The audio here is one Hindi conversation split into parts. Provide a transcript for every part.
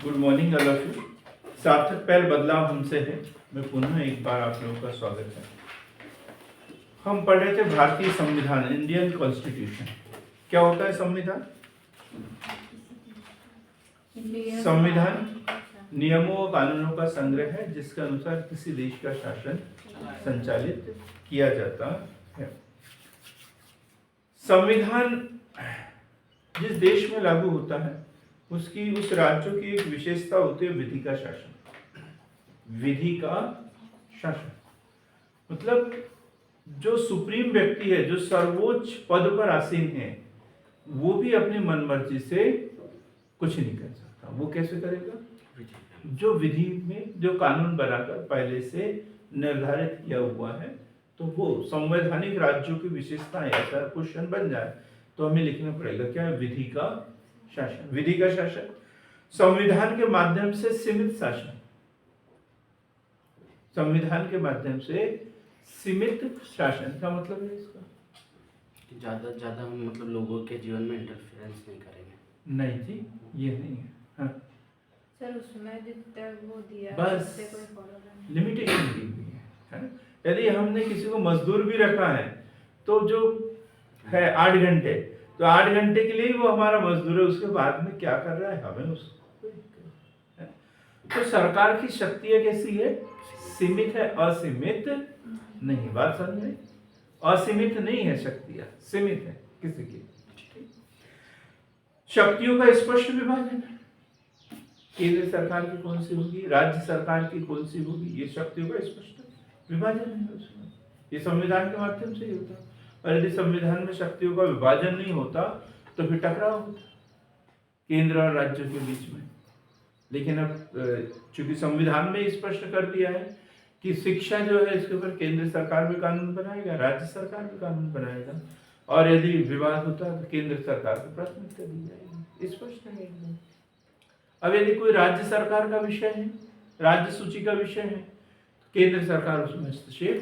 Good morning all of you. सार्थक पहल बदलाव हमसे है मैं पुनः एक बार आप लोगों का स्वागत है। हम पढ़ रहे थे भारतीय संविधान, इंडियन कॉन्स्टिट्यूशन। क्या होता है संविधान? संविधान नियमों और कानूनों का संग्रह है जिसके अनुसार किसी देश का शासन संचालित किया जाता है। संविधान जिस देश में लागू होता है उसकी उस राज्य की एक विशेषता होती है विधि का शासन। विधि का शासन मतलब जो सुप्रीम व्यक्ति है, जो सर्वोच्च पद पर आसीन है, वो भी अपनी मनमर्जी से कुछ नहीं कर सकता। वो कैसे करेगा? जो विधि में जो कानून बनाकर पहले से निर्धारित किया हुआ है, तो वो संवैधानिक राज्यों की विशेषता है। ऐसा क्वेश्चन बन जाए तो हमें लिखना पड़ेगा क्या है? विधि का शासन। विधि का शासन संविधान के माध्यम से सीमित शासन। संविधान के माध्यम से सीमित शासन का मतलब है इसका ज्यादा हम मतलब लोगों के जीवन में इंटरफेरेंस नहीं करेंगे। नहीं जी, ये नहीं है। हाँ सर, उसमें जितना वो दिया बस उससे कोई फॉलो नहीं। लिमिटेशन दी हुई है ना? यदि हमने किसी को मजदूर भी रखा है तो जो है 8 घंटे, तो 8 घंटे के लिए वो हमारा मजदूर है। उसके बाद में क्या कर रहा है हमें उसको है? तो सरकार की शक्तियां कैसी है? सीमित है, असीमित नहीं। बात समझ में? असीमित नहीं है शक्तियां, सीमित है किसी की। शक्तियों का स्पष्ट विभाजन है। केंद्र सरकार की कौन सी होगी, राज्य सरकार की कौन सी होगी, ये शक्तियों का स्पष्ट विभाजन है उसमें। ये संविधान के माध्यम से ही होता है। और यदि संविधान में शक्तियों का विभाजन नहीं होता तो फिर टकराव होता केंद्र और राज्यों के बीच में। लेकिन अब चूंकि संविधान में स्पष्ट कर दिया है कि शिक्षा जो है इसके ऊपर केंद्र सरकार भी कानून बनाएगा, राज्य सरकार भी कानून बनाएगा, और यदि विवाद होता है तो केंद्र सरकार को प्राथमिकता दी जाएगी। स्पष्ट है एकदम। अब यदि कोई राज्य सरकार का विषय है, राज्य सूची का विषय है, तो केंद्र सरकार उसमें हस्तक्षेप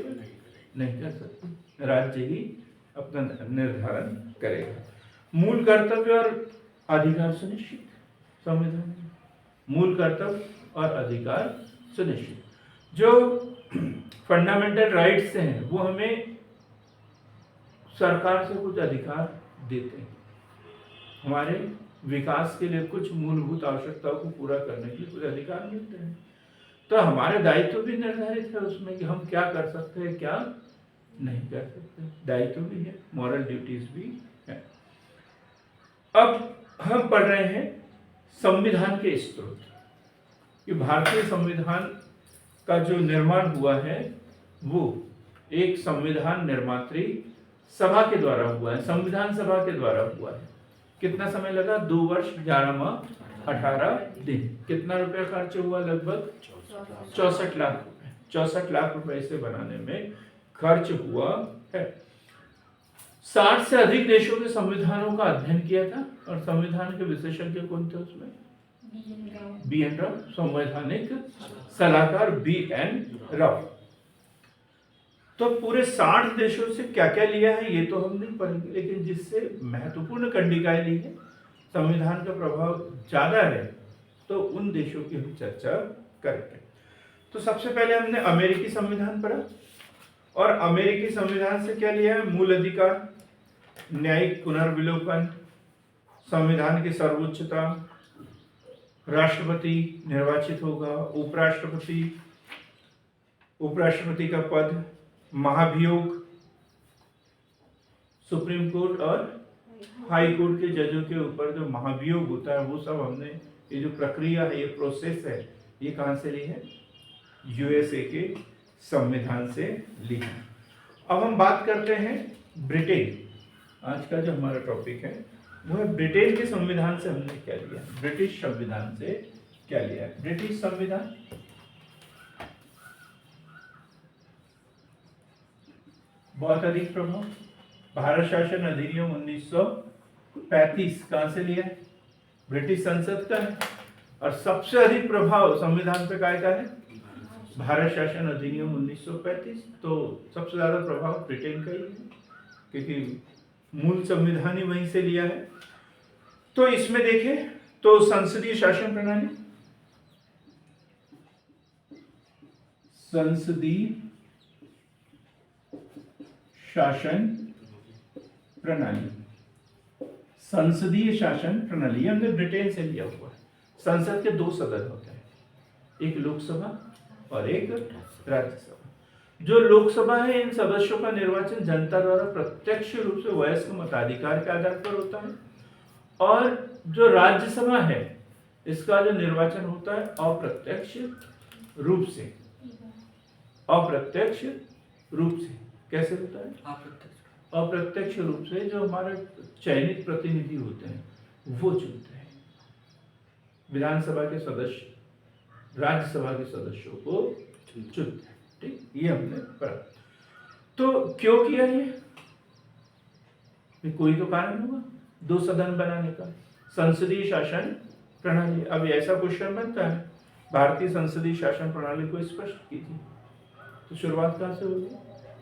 नहीं कर सकती, राज्य ही अपना निर्धारण करेगा। मूल कर्तव्य और अधिकार सुनिश्चित संविधान में। मूल कर्तव्य और अधिकार सुनिश्चित। जो फंडामेंटल राइट्स हैं वो हमें सरकार से कुछ अधिकार देते हैं, हमारे विकास के लिए कुछ मूलभूत आवश्यकताओं को पूरा करने के लिए कुछ अधिकार मिलते हैं। तो हमारे दायित्व भी निर्धारित है उसमें कि हम क्या कर सकते हैं, क्या नहीं कर सकते। दायित्व भी है, मॉरल ड्यूटीज भी है। अब हम पढ़ रहे हैं संविधान के स्रोत कि भारतीय संविधान का जो निर्माण हुआ है वो एक संविधान निर्मात्री सभा के द्वारा हुआ है, संविधान सभा के द्वारा हुआ है। कितना समय लगा? 2 वर्ष 11 माह 18 दिन। कितना रुपया खर्च हुआ? लगभग 64 लाख रुपए। 64 लाख रुपए इसे बनाने में खर्च हुआ है। 60 से अधिक देशों के संविधानों का अध्ययन किया था और संविधान के विशेषज्ञ कौन थे उसमें? बी.एन. राव, संवैधानिक सलाहकार बी.एन. राव। तो पूरे 60 देशों से क्या क्या लिया है ये तो हम नहीं पढ़ेंगे, लेकिन जिससे महत्वपूर्ण कंडिकाएं ली है, संविधान का प्रभाव ज्यादा है, तो उन देशों की हम चर्चा करेंगे। तो सबसे पहले हमने अमेरिकी संविधान पढ़ा, और अमेरिकी संविधान से क्या लिया है? मूल अधिकार, न्यायिक पुनर्विलोकन, संविधान की सर्वोच्चता, राष्ट्रपति निर्वाचित होगा, उपराष्ट्रपति का पद, महाभियोग, सुप्रीम कोर्ट और हाई कोर्ट के जजों के ऊपर जो महाभियोग होता है वो सब हमने, ये जो प्रक्रिया है, ये प्रोसेस है, ये कहाँ से ली है? यूएसए के संविधान से ली है। अब हम बात करते हैं ब्रिटेन। आज का जो हमारा टॉपिक है वो है ब्रिटेन के संविधान से हमने क्या लिया, ब्रिटिश संविधान से क्या लिया है। ब्रिटिश संविधान बहुत अधिक प्रभाव, भारत शासन अधिनियम 1935 कहां से लिया है? ब्रिटिश संसद का है। और सबसे अधिक प्रभाव संविधान पे काय का है? भारत शासन अधिनियम 1935। तो सबसे ज्यादा प्रभाव ब्रिटेन का ही है क्योंकि मूल संविधान ही वहीं से लिया है। तो इसमें देखें तो संसदीय शासन प्रणाली, संसदीय शासन प्रणाली। संसदीय शासन प्रणाली हमने ब्रिटेन से लिया हुआ है। संसद के 2 सदन होते हैं, एक लोकसभा और एक राज्यसभा। जो लोकसभा है, इन सदस्यों का निर्वाचन जनता द्वारा प्रत्यक्ष रूप से वयस्क मताधिकार के आधार पर होता है, और जो राज्यसभा है इसका जो निर्वाचन होता है अप्रत्यक्ष रूप से। अप्रत्यक्ष रूप से कैसे होता है? अप्रत्यक्ष रूप से जो हमारे चयनित प्रतिनिधि होते हैं वो चुनते हैं। विधानसभा के सदस्य राज्यसभा के सदस्यों को चुनते हैं। ठीक, ये हमने पढ़ा। तो क्यों किया ये कोई तो कारण होगा 2 सदन बनाने का। संसदीय शासन प्रणाली। अब ऐसा क्वेश्चन बनता है, भारतीय संसदीय शासन प्रणाली को स्पष्ट कीजिए। तो शुरुआत कहाँ से होगी?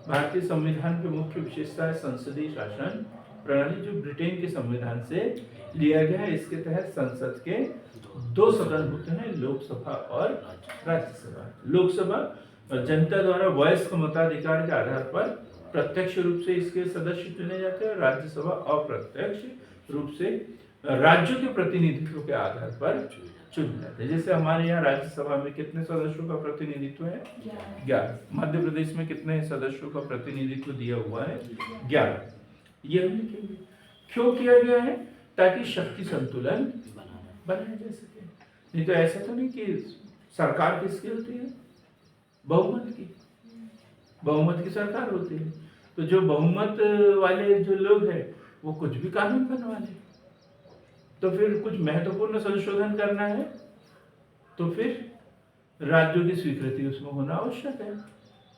भारतीय संविधान की मुख्य विशेषता है संसदीय शासन प्रणाली, जो ब्रिटेन के संविधान से लिया गया है। इसके तहत संसद के 2 सदन होते हैं, लोकसभा और राज्यसभा। लोकसभा जनता द्वारा वयस्क मताधिकार के आधार पर प्रत्यक्ष रूप से इसके सदस्य चुने जाते हैं, और राज्यसभा अप्रत्यक्ष रूप से राज्यों के प्रतिनिधित्व के आधार पर चुने जाते हैं। जैसे हमारे यहाँ राज्यसभा में कितने सदस्यों का प्रतिनिधित्व है? 11। मध्य प्रदेश में कितने सदस्यों का प्रतिनिधित्व दिया हुआ है? 11। ये हमने क्यों किया गया है? ताकि शक्ति संतुलन बनाया जा सके। नहीं तो ऐसा तो नहीं कि सरकार किसकी होती है? बहुमत की। बहुमत की सरकार होती है, तो जो बहुमत वाले जो लोग हैं वो कुछ भी कानून बनवा ले। तो फिर कुछ महत्वपूर्ण संशोधन करना है तो फिर राज्यों की स्वीकृति उसमें होना आवश्यक है।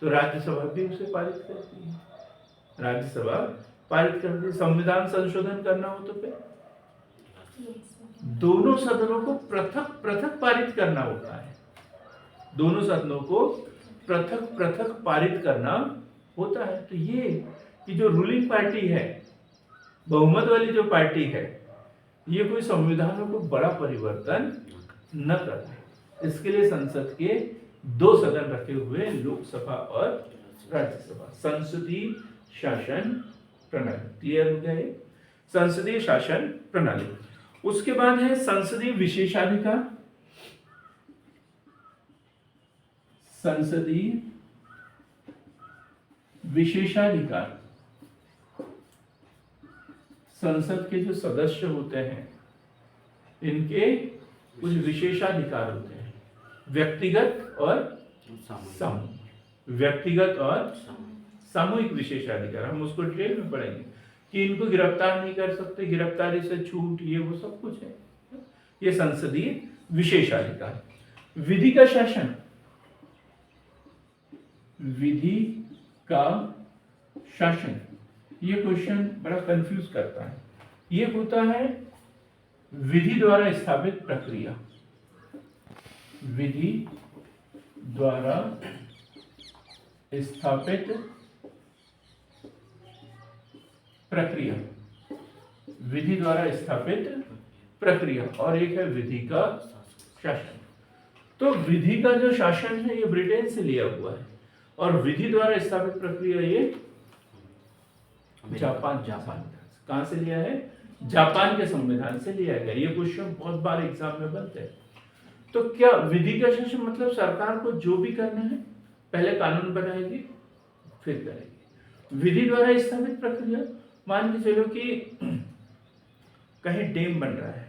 तो राज्यसभा भी उसे पारित करती है। राज्यसभा पारित करती है। संविधान संशोधन करना हो तो फिर दोनों सदनों को पृथक पृथक पारित करना होता है। दोनों सदनों को पृथक पृथक पारित करना होता है। तो ये कि जो रूलिंग पार्टी है, बहुमत वाली जो पार्टी है, ये कोई संविधानों को बड़ा परिवर्तन न करे। इसके लिए संसद के 2 सदन रखे हुए, लोकसभा और राज्यसभा। संसदीय शासन प्रणाली क्लियर हो गया है? संसदीय शासन प्रणाली। उसके बाद है संसदीय विशेषाधिकार। संसदीय विशेषाधिकार। संसद के जो सदस्य होते हैं इनके कुछ विशेषाधिकार होते हैं, व्यक्तिगत और सामूहिक। व्यक्तिगत और सामूहिक विशेषाधिकार हम उसको डिटेल में पढ़ेंगे कि इनको गिरफ्तार नहीं कर सकते, गिरफ्तारी से छूट, ये वो सब कुछ है। ये संसदीय विशेषाधिकार। विधि का शासन। विधि का शासन, ये क्वेश्चन बड़ा कंफ्यूज करता है। ये होता है विधि द्वारा स्थापित प्रक्रिया। विधि द्वारा स्थापित प्रक्रिया। विधि द्वारा स्थापित प्रक्रिया। और एक है विधि का शासन। तो विधि का जो शासन है ये ब्रिटेन से लिया हुआ है, और विधि द्वारा स्थापित प्रक्रिया ये जापान कहां से लिया है? जापान के संविधान से लिया गया। ये क्वेश्चन बहुत बार एग्जाम में बनते हैं। तो क्या विधि का शासन मतलब सरकार को जो भी करना है पहले कानून बनाएगी फिर करेगी। विधि द्वारा स्थापित प्रक्रिया, मान के चलो कि कहीं डैम बन रहा है।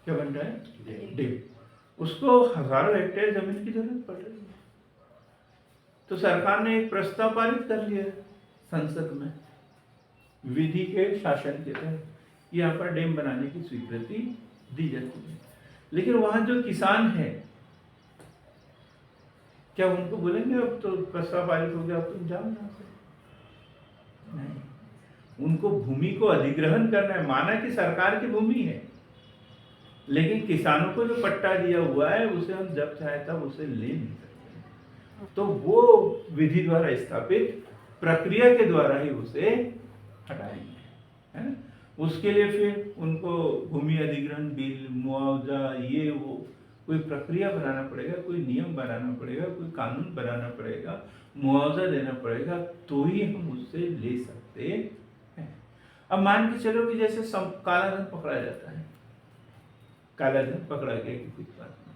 क्या बन रहा है? डैम। उसको हजारों हेक्टेयर जमीन की जरूरत पड़ रही है, तो सरकार ने एक प्रस्ताव पारित कर लिया संसद में, विधि के शासन के तहत यहाँ पर डैम बनाने की स्वीकृति दी जाती है। लेकिन वहां जो किसान है, क्या उनको बोलेंगे अब तो प्रस्ताव पारित हो गया, अब तुम जाओ यहाँ से? नहीं, उनको भूमि को अधिग्रहण करना है। माना कि सरकार की भूमि है, लेकिन किसानों को जो पट्टा दिया हुआ है उसे हम जब चाहे तब उसे ले नहीं सकते। तो वो विधि द्वारा स्थापित प्रक्रिया के द्वारा ही उसे हटाएंगे, है ना। उसके लिए फिर उनको भूमि अधिग्रहण बिल, मुआवजा, ये वो कोई प्रक्रिया बनाना पड़ेगा, कोई नियम बनाना पड़ेगा, कोई कानून बनाना पड़ेगा, मुआवजा देना पड़ेगा, तो ही हम उससे ले सकते हैं। अब मान के चलो कि जैसे काला धन पकड़ा जाता है, काला धन पकड़ा गया किसी के पास में,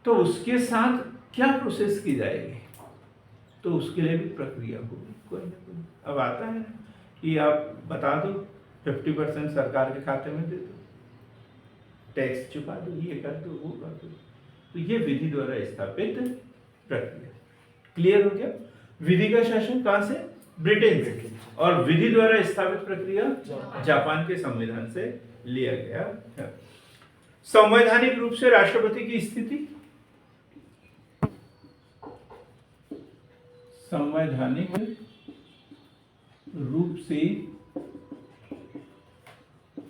तो उसके साथ क्या प्रोसेस की जाएगी, तो उसके लिए भी प्रक्रिया होगी कोई ना कोई। अब आता है कि आप बता दो 50% सरकार के खाते में दे दो, टैक्स चुका दो, ये कर दो, वो कर दो, तो ये विधि द्वारा स्थापित प्रक्रिया। क्लियर हो गया? विधि का शासन कहां से? ब्रिटेन से। और विधि द्वारा स्थापित प्रक्रिया जापान के संविधान से लिया गया है। संवैधानिक रूप से राष्ट्रपति की स्थिति, संवैधानिक रूप से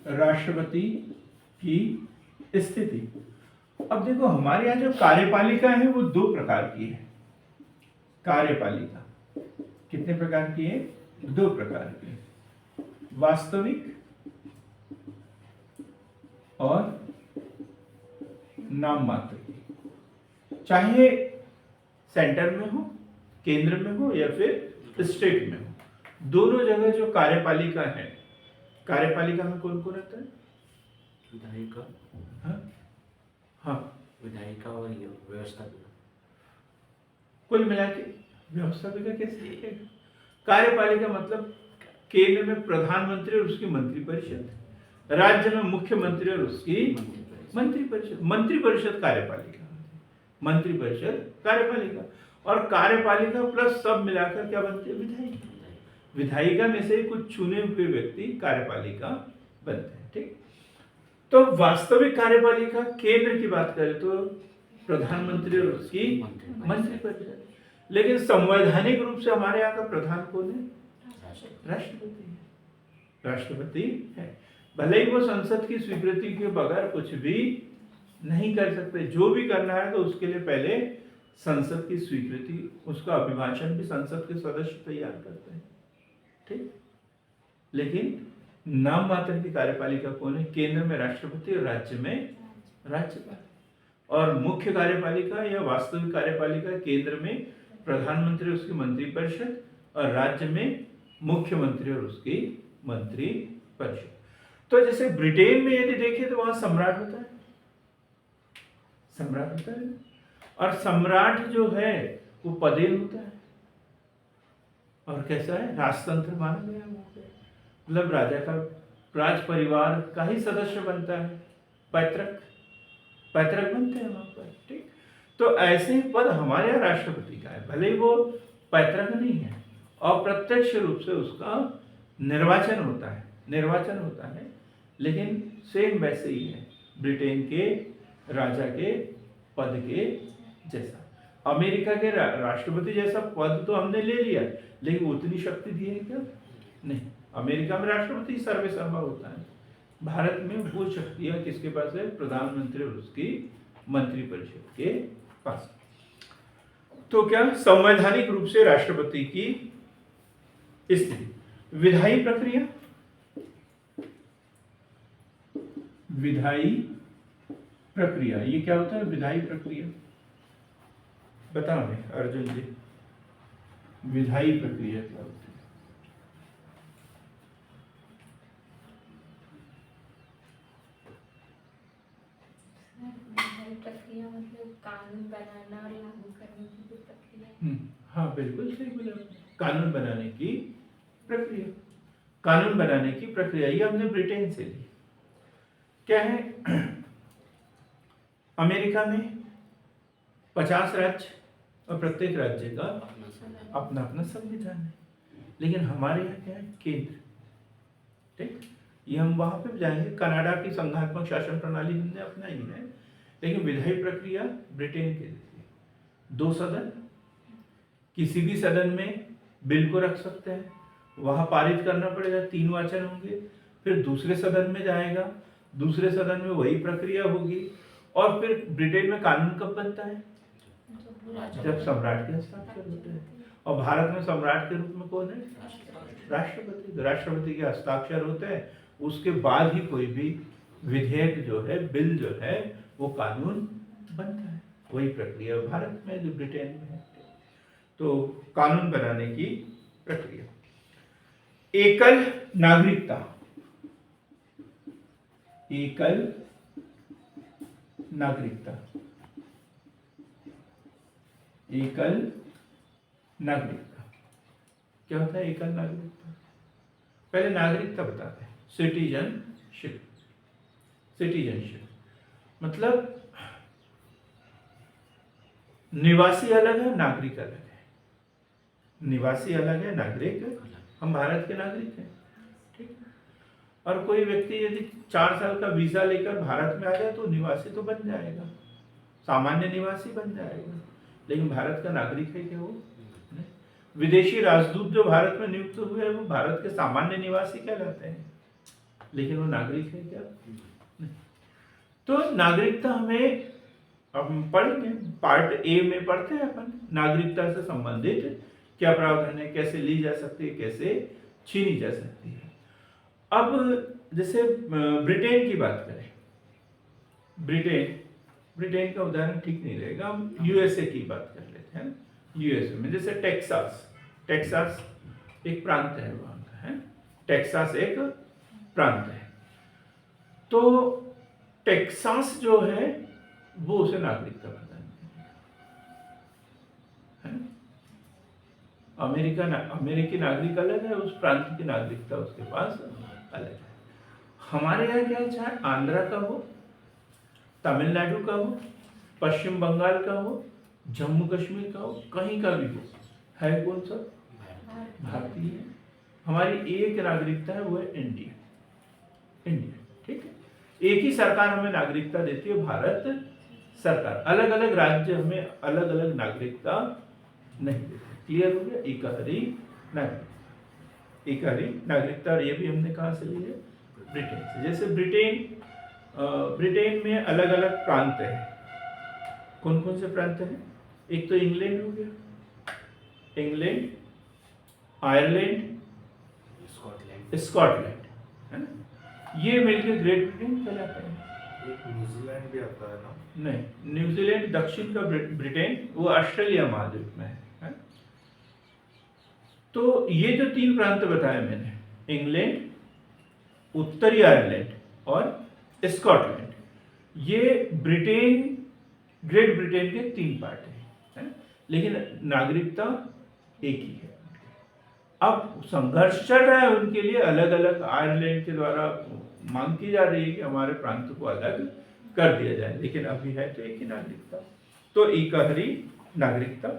राष्ट्रपति की स्थिति। अब देखो हमारे यहाँ जो कार्यपालिका है वो 2 प्रकार की है। कार्यपालिका कितने प्रकार की है? 2 प्रकार की है, वास्तविक और नाम मात्र की। चाहे सेंटर में हो, केंद्र में हो या फिर स्टेट में हो, दोनों जगह जो कार्यपालिका है, कार्यपालिका में कौन कौन रहता है? विधायिका, हाँ विधायिका और ये व्यवस्थापिका। कुल मिला के व्यवस्थापिका कैसे है? कार्यपालिका मतलब केंद्र में प्रधानमंत्री और उसकी मंत्रिपरिषद, राज्य में मुख्यमंत्री और उसकी मंत्रिपरिषद। मंत्रिपरिषद कार्यपालिका, मंत्रिपरिषद कार्यपालिका, और कार्यपालिका प्लस सब मिलाकर क्या बनती है? विधायिका। विधायिका में से कुछ चुने हुए व्यक्ति कार्यपालिका बनते हैं। ठीक, तो वास्तविक कार्यपालिका केंद्र की बात करें तो प्रधानमंत्री और उसकी मंत्रिपरिषद। लेकिन संवैधानिक रूप से हमारे यहाँ का प्रधान कौन है? राष्ट्रपति है। राष्ट्रपति है। भले ही वो संसद की स्वीकृति के बगैर कुछ भी नहीं कर सकते, जो भी करना है तो उसके लिए पहले संसद की स्वीकृति, उसका अभिभाषण भी संसद के सदस्य तैयार करते हैं। ठीक, लेकिन नाम मात्र की कार्यपालिका कौन है? केंद्र में राष्ट्रपति और राज्य में राज्यपाल। और मुख्य कार्यपालिका या वास्तविक कार्यपालिका केंद्र में प्रधानमंत्री और उसकी मंत्रिपरिषद, और राज्य में मुख्यमंत्री और उसकी मंत्रिपरिषद। तो जैसे ब्रिटेन में यदि देखें तो वहां सम्राट होता है, सम्राट होता है, और सम्राट जो है वो पदेन होता है। और कैसा है? राजतंत्र माना गया है वहां पे, मतलब राजा का राज परिवार का ही सदस्य बनता है, पैतृक पैतृक बनते हैं वहां पर। ठीक, तो ऐसे ही पद हमारे यहाँ राष्ट्रपति का है, भले ही वो पैतृक नहीं है, अप्रत्यक्ष रूप से उसका निर्वाचन होता है, निर्वाचन होता है, लेकिन सेम वैसे ही है ब्रिटेन के राजा के पद के जैसा। अमेरिका के राष्ट्रपति जैसा पद तो हमने ले लिया, लेकिन उतनी शक्ति दी है क्या? नहीं। अमेरिका में राष्ट्रपति सर्वेसर्वा होता है, भारत में वो शक्तियां किसके पास है? प्रधानमंत्री और उसकी मंत्रिपरिषद के पास। तो क्या संवैधानिक रूप से राष्ट्रपति की स्थिति। विधायी प्रक्रिया, विधायी प्रक्रिया ये क्या होता है? विधायी प्रक्रिया बताओ अर्जुन जी, विधायी प्रक्रिया क्या होती है? प्रक्रिया मतलब कानून बनाना और लागू करने की जो प्रक्रिया। हाँ बिल्कुल सही बोला, कानून बनाने की प्रक्रिया। कानून बनाने की प्रक्रिया ये हमने ब्रिटेन से ली। क्या है? अमेरिका में 50 राज्य और प्रत्येक राज्य का अपना अपना संविधान है, लेकिन हमारे यहाँ क्या है? केंद्र। ठीक, ये हम वहां पे जाएंगे। कनाडा की संघात्मक शासन प्रणाली हमने अपनाई है, लेकिन विधायी प्रक्रिया ब्रिटेन के लिए 2 सदन, किसी भी सदन में बिल को रख सकते हैं, वहां पारित करना पड़ेगा, 3 वाचन होंगे, फिर दूसरे सदन में जाएगा, दूसरे सदन में वही प्रक्रिया होगी, और फिर ब्रिटेन में कानून कब बनता है? जब सम्राट के हस्ताक्षर होते हैं। और भारत में सम्राट के रूप में कौन है? राष्ट्रपति। राष्ट्रपति के हस्ताक्षर होते हैं, उसके बाद ही कोई भी विधेयक जो है, बिल जो है, वो कानून बनता है। वही प्रक्रिया भारत में जो ब्रिटेन में है। तो कानून बनाने की प्रक्रिया। एकल नागरिकता, एकल नागरिकता, एकल नागरिकता क्या होता है? एकल नागरिकता, पहले नागरिकता बताते हैं। सिटीजनशिप, सिटीजनशिप मतलब निवासी अलग है, नागरिक अलग है। निवासी अलग है, नागरिक, हम भारत के नागरिक हैं, ठीक है। और कोई व्यक्ति यदि 4 साल का वीजा लेकर भारत में आ जाए तो निवासी तो बन जाएगा, सामान्य निवासी बन जाएगा, लेकिन भारत का नागरिक है क्या वो? नहीं। विदेशी राजदूत जो भारत में नियुक्त हुए हैं वो भारत के सामान्य निवासी कहलाते हैं, लेकिन वो नागरिक है क्या? नहीं। तो नागरिकता हमें हम पढ़ेंगे, पार्ट ए में पढ़ते हैं अपन, नागरिकता से संबंधित क्या प्रावधान है, कैसे ली जा सकती है, कैसे छीनी जा सकती है। अब जैसे ब्रिटेन की बात करें, ब्रिटेन का उदाहरण ठीक नहीं रहेगा, हम यूएसए की बात कर लेते हैं। यूएसए में जैसे टेक्सास एक प्रांत है वहाँ का, है, टेक्सास एक प्रांत है। तो टेक्सास जो है वो उसे नागरिकता प्रदान है। अमेरिकी नागरिक अलग है, उस प्रांत की नागरिकता उसके पास अलग है। हमारे यहाँ क्या है, चाहे आंध्रा का हो, तमिलनाडु का हो, पश्चिम बंगाल का हो, जम्मू कश्मीर का हो, कहीं का भी हो, है कौन सा? भारतीय है। हमारी एक नागरिकता है, वो है इंडिया, ठीक है। एक ही सरकार हमें नागरिकता देती है, भारत सरकार। अलग अलग राज्य हमें अलग अलग नागरिकता नहीं देते। क्लियर हो गया? एकहरी नागरिकता, एकहरी नागरिकता। और ये भी हमने कहाँ से ली है? ब्रिटेन से। जैसे ब्रिटेन में अलग अलग प्रांत है। कौन कौन से प्रांत हैं? एक तो इंग्लैंड हो गया, इंग्लैंड, आयरलैंड, स्कॉटलैंड, है ना, ये मिलकर ग्रेट ब्रिटेन कहलाता है। एक न्यूजीलैंड भी आता है ना? नहीं, न्यूजीलैंड दक्षिण का ब्रिटेन, वो ऑस्ट्रेलिया महाद्वीप में है। तो ये जो 3 प्रांत बताए मैंने, इंग्लैंड, उत्तरी आयरलैंड और स्कॉटलैंड, ये ग्रेट ब्रिटेन के 3 पार्ट हैं, लेकिन नागरिकता एक ही है। अब संघर्ष चल रहा है उनके लिए, अलग अलग आयरलैंड के द्वारा मांग की जा रही है कि हमारे प्रांत को अलग कर दिया जाए, लेकिन अभी है तो एक ही नागरिकता। तो एकहरी नागरिकता,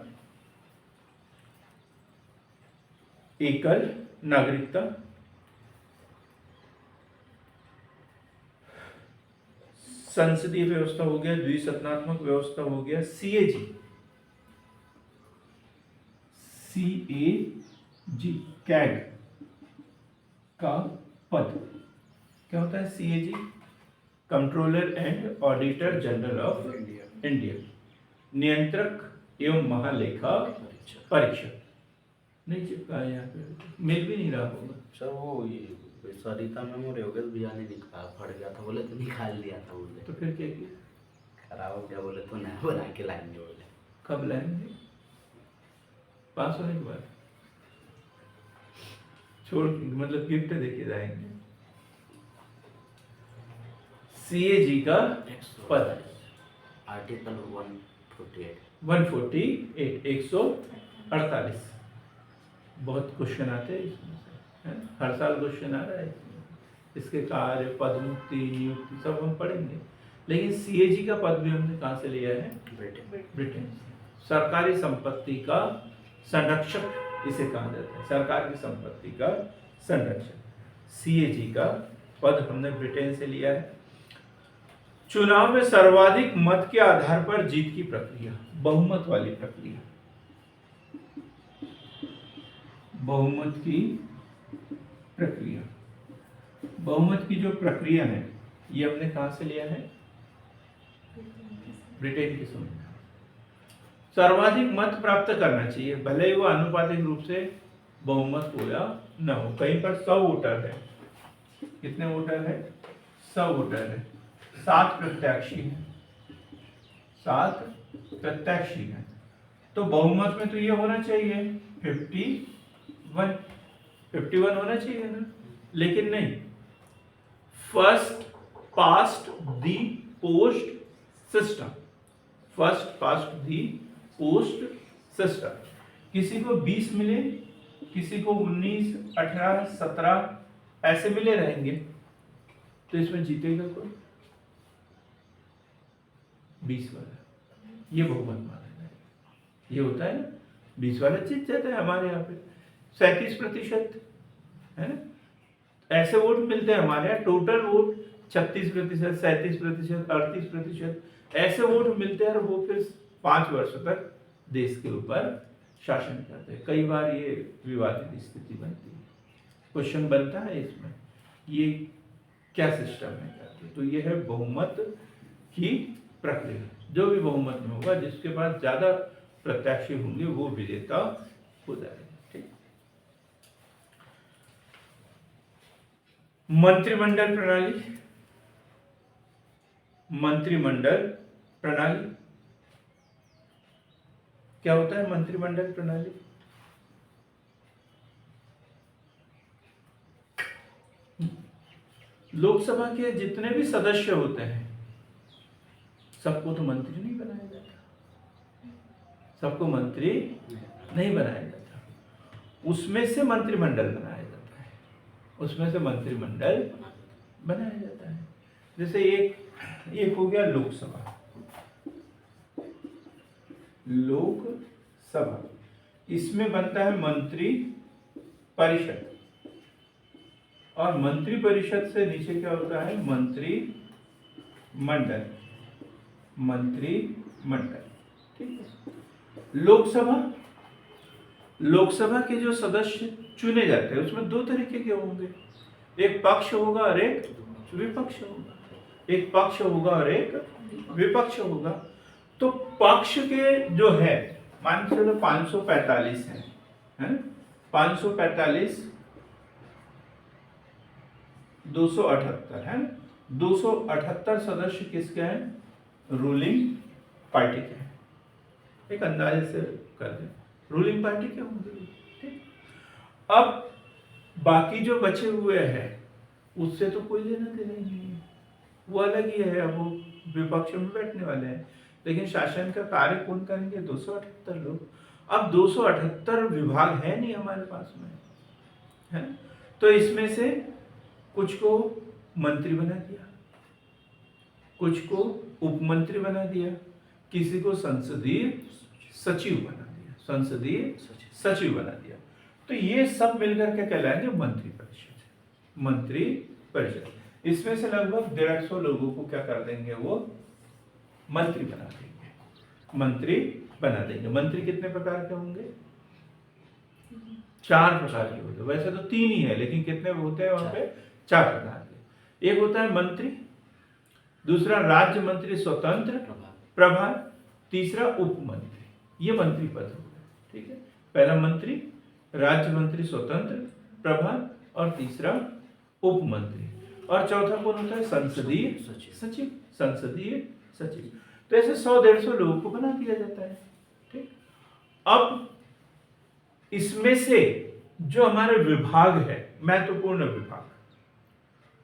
एकल नागरिकता, संसदीय व्यवस्था हो गया, द्विसत्तात्मक व्यवस्था हो गया, सीएजी कैग का पद क्या होता है? CAG controller and auditor general of India, नियंत्रक एवं महालेखा परीक्षक। नहीं चिपका है यहाँ पे, मिल भी नहीं रहा होगा सर। वो ये सरिता में मोर योगेश भैया ने निकाल फट गया था, बोले तो निकाल दिया था बोले। तो फिर क्या किया? खराब हो गया बोले तो नया बना के लाएंगे बोले। कब लाएंगे? पास होने के बाद छोड़, मतलब गिफ्ट देके जाएंगे। सीएजी का पद आर्टिकल 148 148 बहुत क्वेश्चन आते हैं इसमें से, है? हर साल क्वेश्चन आ रहा है इसमें। इसके कार्य, पद मुक्ति, नियुक्ति सब हम पढ़ेंगे, लेकिन सीएजी का पद भी हमने कहाँ से लिया है? ब्रिटेन से। सरकारी संपत्ति का संरक्षक इसे कहा जाता है, सरकार की संपत्ति का संरक्षक। सीएजी का पद हमने ब्रिटेन से लिया है। चुनाव में सर्वाधिक मत के आधार पर जीत की प्रक्रिया, बहुमत वाली प्रक्रिया, बहुमत की प्रक्रिया, बहुमत की जो प्रक्रिया है ये हमने कहां से लिया है? ब्रिटेन के समय। सर्वाधिक मत प्राप्त करना चाहिए, भले ही वो आनुपातिक रूप से बहुमत हो या न हो। कहीं पर 100 वोटर है, कितने वोटर है? 100 वोटर है, 7 प्रत्याशी हैं, 7 प्रत्याशी हैं। तो बहुमत में तो ये होना चाहिए 51 होना चाहिए ना, लेकिन नहीं, फर्स्ट पास्ट दी पोस्ट सिस्टम, फर्स्ट पास्ट दी पोस्ट सिस्टम। किसी को 20 मिले, किसी को 19, 18, 17 ऐसे मिले रहेंगे, तो इसमें जीतेगा कोई 20 वाला, ये बहुमत माना जाए। ये होता है ना, 20 वाला जीत जाता है हमारे यहाँ पे 37% है ना। ऐसे वोट मिलते हैं हमारे यहाँ, टोटल वोट 36%, 37%, 38% ऐसे वोट मिलते हैं, और वो फिर 5 वर्षों तक देश के ऊपर शासन करते हैं। कई बार ये विवादित स्थिति बनती है, क्वेश्चन बनता है इसमें, ये क्या सिस्टम है क्या? तो ये है बहुमत की प्रक्रिया। जो भी बहुमत में होगा, जिसके पास ज्यादा प्रत्याशी होंगे वो विजेता हो जाएगा। ठीक। मंत्रिमंडल प्रणाली, मंत्रिमंडल प्रणाली क्या होता है? मंत्रिमंडल प्रणाली लोकसभा के जितने भी सदस्य होते हैं सबको तो मंत्री नहीं बनाया जाता, सबको मंत्री नहीं बनाया जाता, उसमें से मंत्रिमंडल बनाया जाता है, उसमें से मंत्रिमंडल बनाया जाता है। जैसे एक हो गया लोकसभा, लोकसभा इसमें बनता है मंत्री परिषद, और मंत्री परिषद से नीचे क्या होता है? मंत्री मंडल, मंत्री मंडल। ठीक है। लोकसभा, लोकसभा के जो सदस्य चुने जाते हैं उसमें 2 तरीके के होंगे, एक पक्ष होगा और एक विपक्ष होगा, एक पक्ष होगा और एक विपक्ष होगा। तो पक्ष के जो है, मान के चलो 545 है ना, 545 278 है ना, 278 सदस्य किसके हैं? रूलिंग पार्टी के हैं। एक अंदाजे से कर दें, रूलिंग पार्टी के होंगे। ठीक। अब बाकी जो बचे हुए हैं उससे तो कोई लेना देना ही नहीं है, वो अलग ही है, वो विपक्ष में बैठने वाले हैं, लेकिन शासन का कार्य कौन करेंगे? 278 लोग। अब 278 विभाग है नहीं हमारे पास में, है, तो इसमें से कुछ को मंत्री बना दिया, कुछ को उपमंत्री बना दिया, किसी को संसदीय सचिव बना दिया, संसदीय सचिव बना दिया। तो ये सब मिलकर के कहलाएंगे मंत्री परिषद, मंत्री परिषद। इसमें से लगभग 150 लोगों को क्या कर देंगे? वो मंत्री बना देंगे, मंत्री बना देंगे। मंत्री कितने प्रकार के होंगे? 4 प्रकार के होते हैं, वैसे तो 3 ही है, लेकिन कितने होते हैं वहां पे? 4 प्रकार के। एक होता है मंत्री, दूसरा राज्य मंत्री स्वतंत्र प्रभार, तीसरा उपमंत्री। ये मंत्री पद हो गए। ठीक है, पहला मंत्री, राज्य मंत्री स्वतंत्र प्रभार, और तीसरा उपमंत्री, और चौथा कौन होता है? संसदीय सचिव, संसदीय सचिव। तो ऐसे 100-150 लोगों को बना दिया जाता है। ठीक। अब इसमें से जो हमारे विभाग है, महत्वपूर्ण विभाग,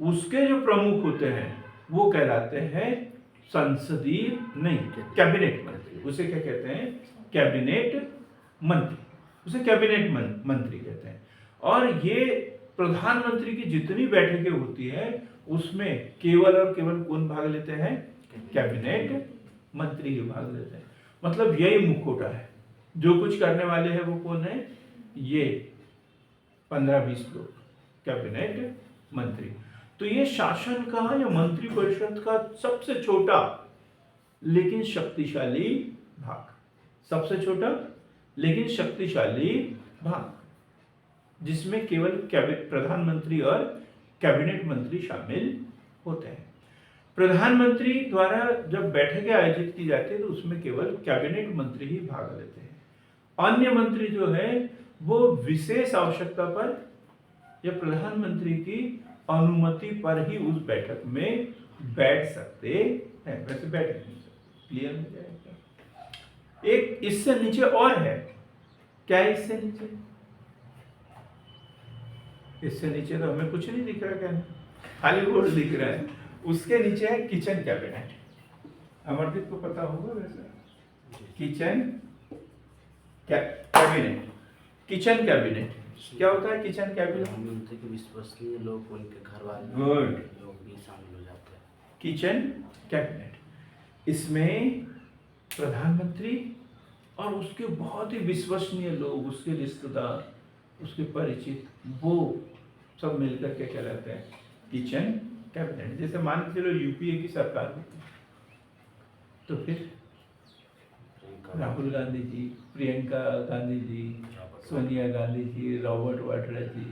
उसके जो प्रमुख होते हैं वो कहलाते हैं संसदीय, नहीं, कैबिनेट मंत्री। उसे क्या कहते हैं? कैबिनेट मंत्री, उसे कैबिनेट मंत्री कहते हैं। और ये प्रधानमंत्री की जितनी बैठकें होती है उसमें केवल और केवल कौन भाग लेते हैं? कैबिनेट मंत्री ही भाग लेते हैं। मतलब यही मुखौटा है, जो कुछ करने वाले हैं वो कौन है? ये 15-20 लोग, कैबिनेट मंत्री। तो ये शासन का या मंत्री परिषद का सबसे छोटा लेकिन शक्तिशाली भाग, सबसे छोटा लेकिन शक्तिशाली भाग, जिसमें केवल प्रधानमंत्री और कैबिनेट मंत्री शामिल होते हैं। प्रधानमंत्री द्वारा जब बैठकें आयोजित की जाती है तो उसमें केवल कैबिनेट मंत्री ही भाग लेते हैं। अन्य मंत्री जो है वो विशेष आवश्यकता पर या प्रधानमंत्री की अनुमति पर ही उस बैठक में बैठ सकते हैं, वैसे बैठ नहीं सकते। क्लियर हो जाएगा। एक इससे नीचे और है, क्या है इससे नीचे? इससे नीचे तो हमें कुछ नहीं दिख रहा, क्या खाली बोर्ड दिख रहा है। उसके नीचे है किचन कैबिनेट। अमरदीप को पता होगा वैसे, किचन कैबिनेट। किचन कैबिनेट क्या होता है? किचन कैबिनेट मिलते कि विश्वसनीय लोग, उनके घर वाले गुड लोग भी शामिल हो जाते हैं। किचन कैबिनेट, इसमें प्रधानमंत्री और उसके बहुत ही विश्वसनीय लोग, उसके रिश्तेदार, उसके परिचित, वो सब मिलकर के कहलाते हैं किचन कैबिनेट। जैसे मान के चलो यूपीए की सरकार होती है, तो फिर राहुल गांधी जी, प्रियंका गांधी जी, सोनिया गांधी जी, रॉबर्ट वाड्रा जी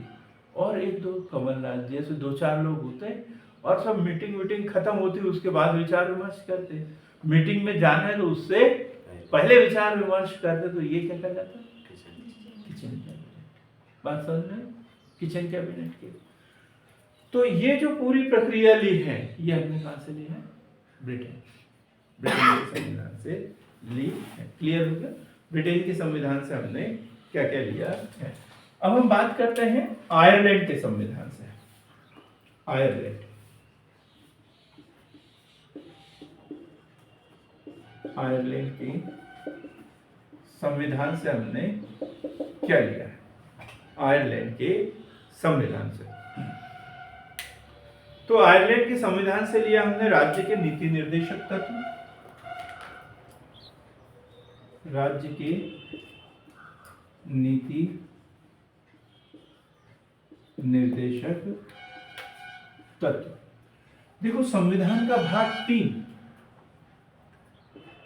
और एक दो कमलनाथ जी, ऐसे 2-4 लोग होते हैं और सब मीटिंग खत्म होती है, उसके बाद विचार विमर्श करते हैं। मीटिंग में जाना है तो उससे पहले विचार विमर्श करते, तो ये क्या कहलाता है? Kitchen cabinet. बात समझ में? किचन कैबिनेट की। तो ये जो पूरी प्रक्रिया ली है, ये हमने कहाँ से ली है? ब्रिटेन के संविधान से ली है। क्लियर हो गया? ब्रिटेन के संविधान से हमने क्या क्या लिया है। अब हम बात करते हैं आयरलैंड के संविधान से। आयरलैंड की संविधान से हमने क्या लिया है? आयरलैंड के संविधान से, तो आयरलैंड के संविधान से लिया हमने राज्य के नीति निर्देशक तत्व, राज्य के नीति निर्देशक तत्व। देखो संविधान का भाग 3,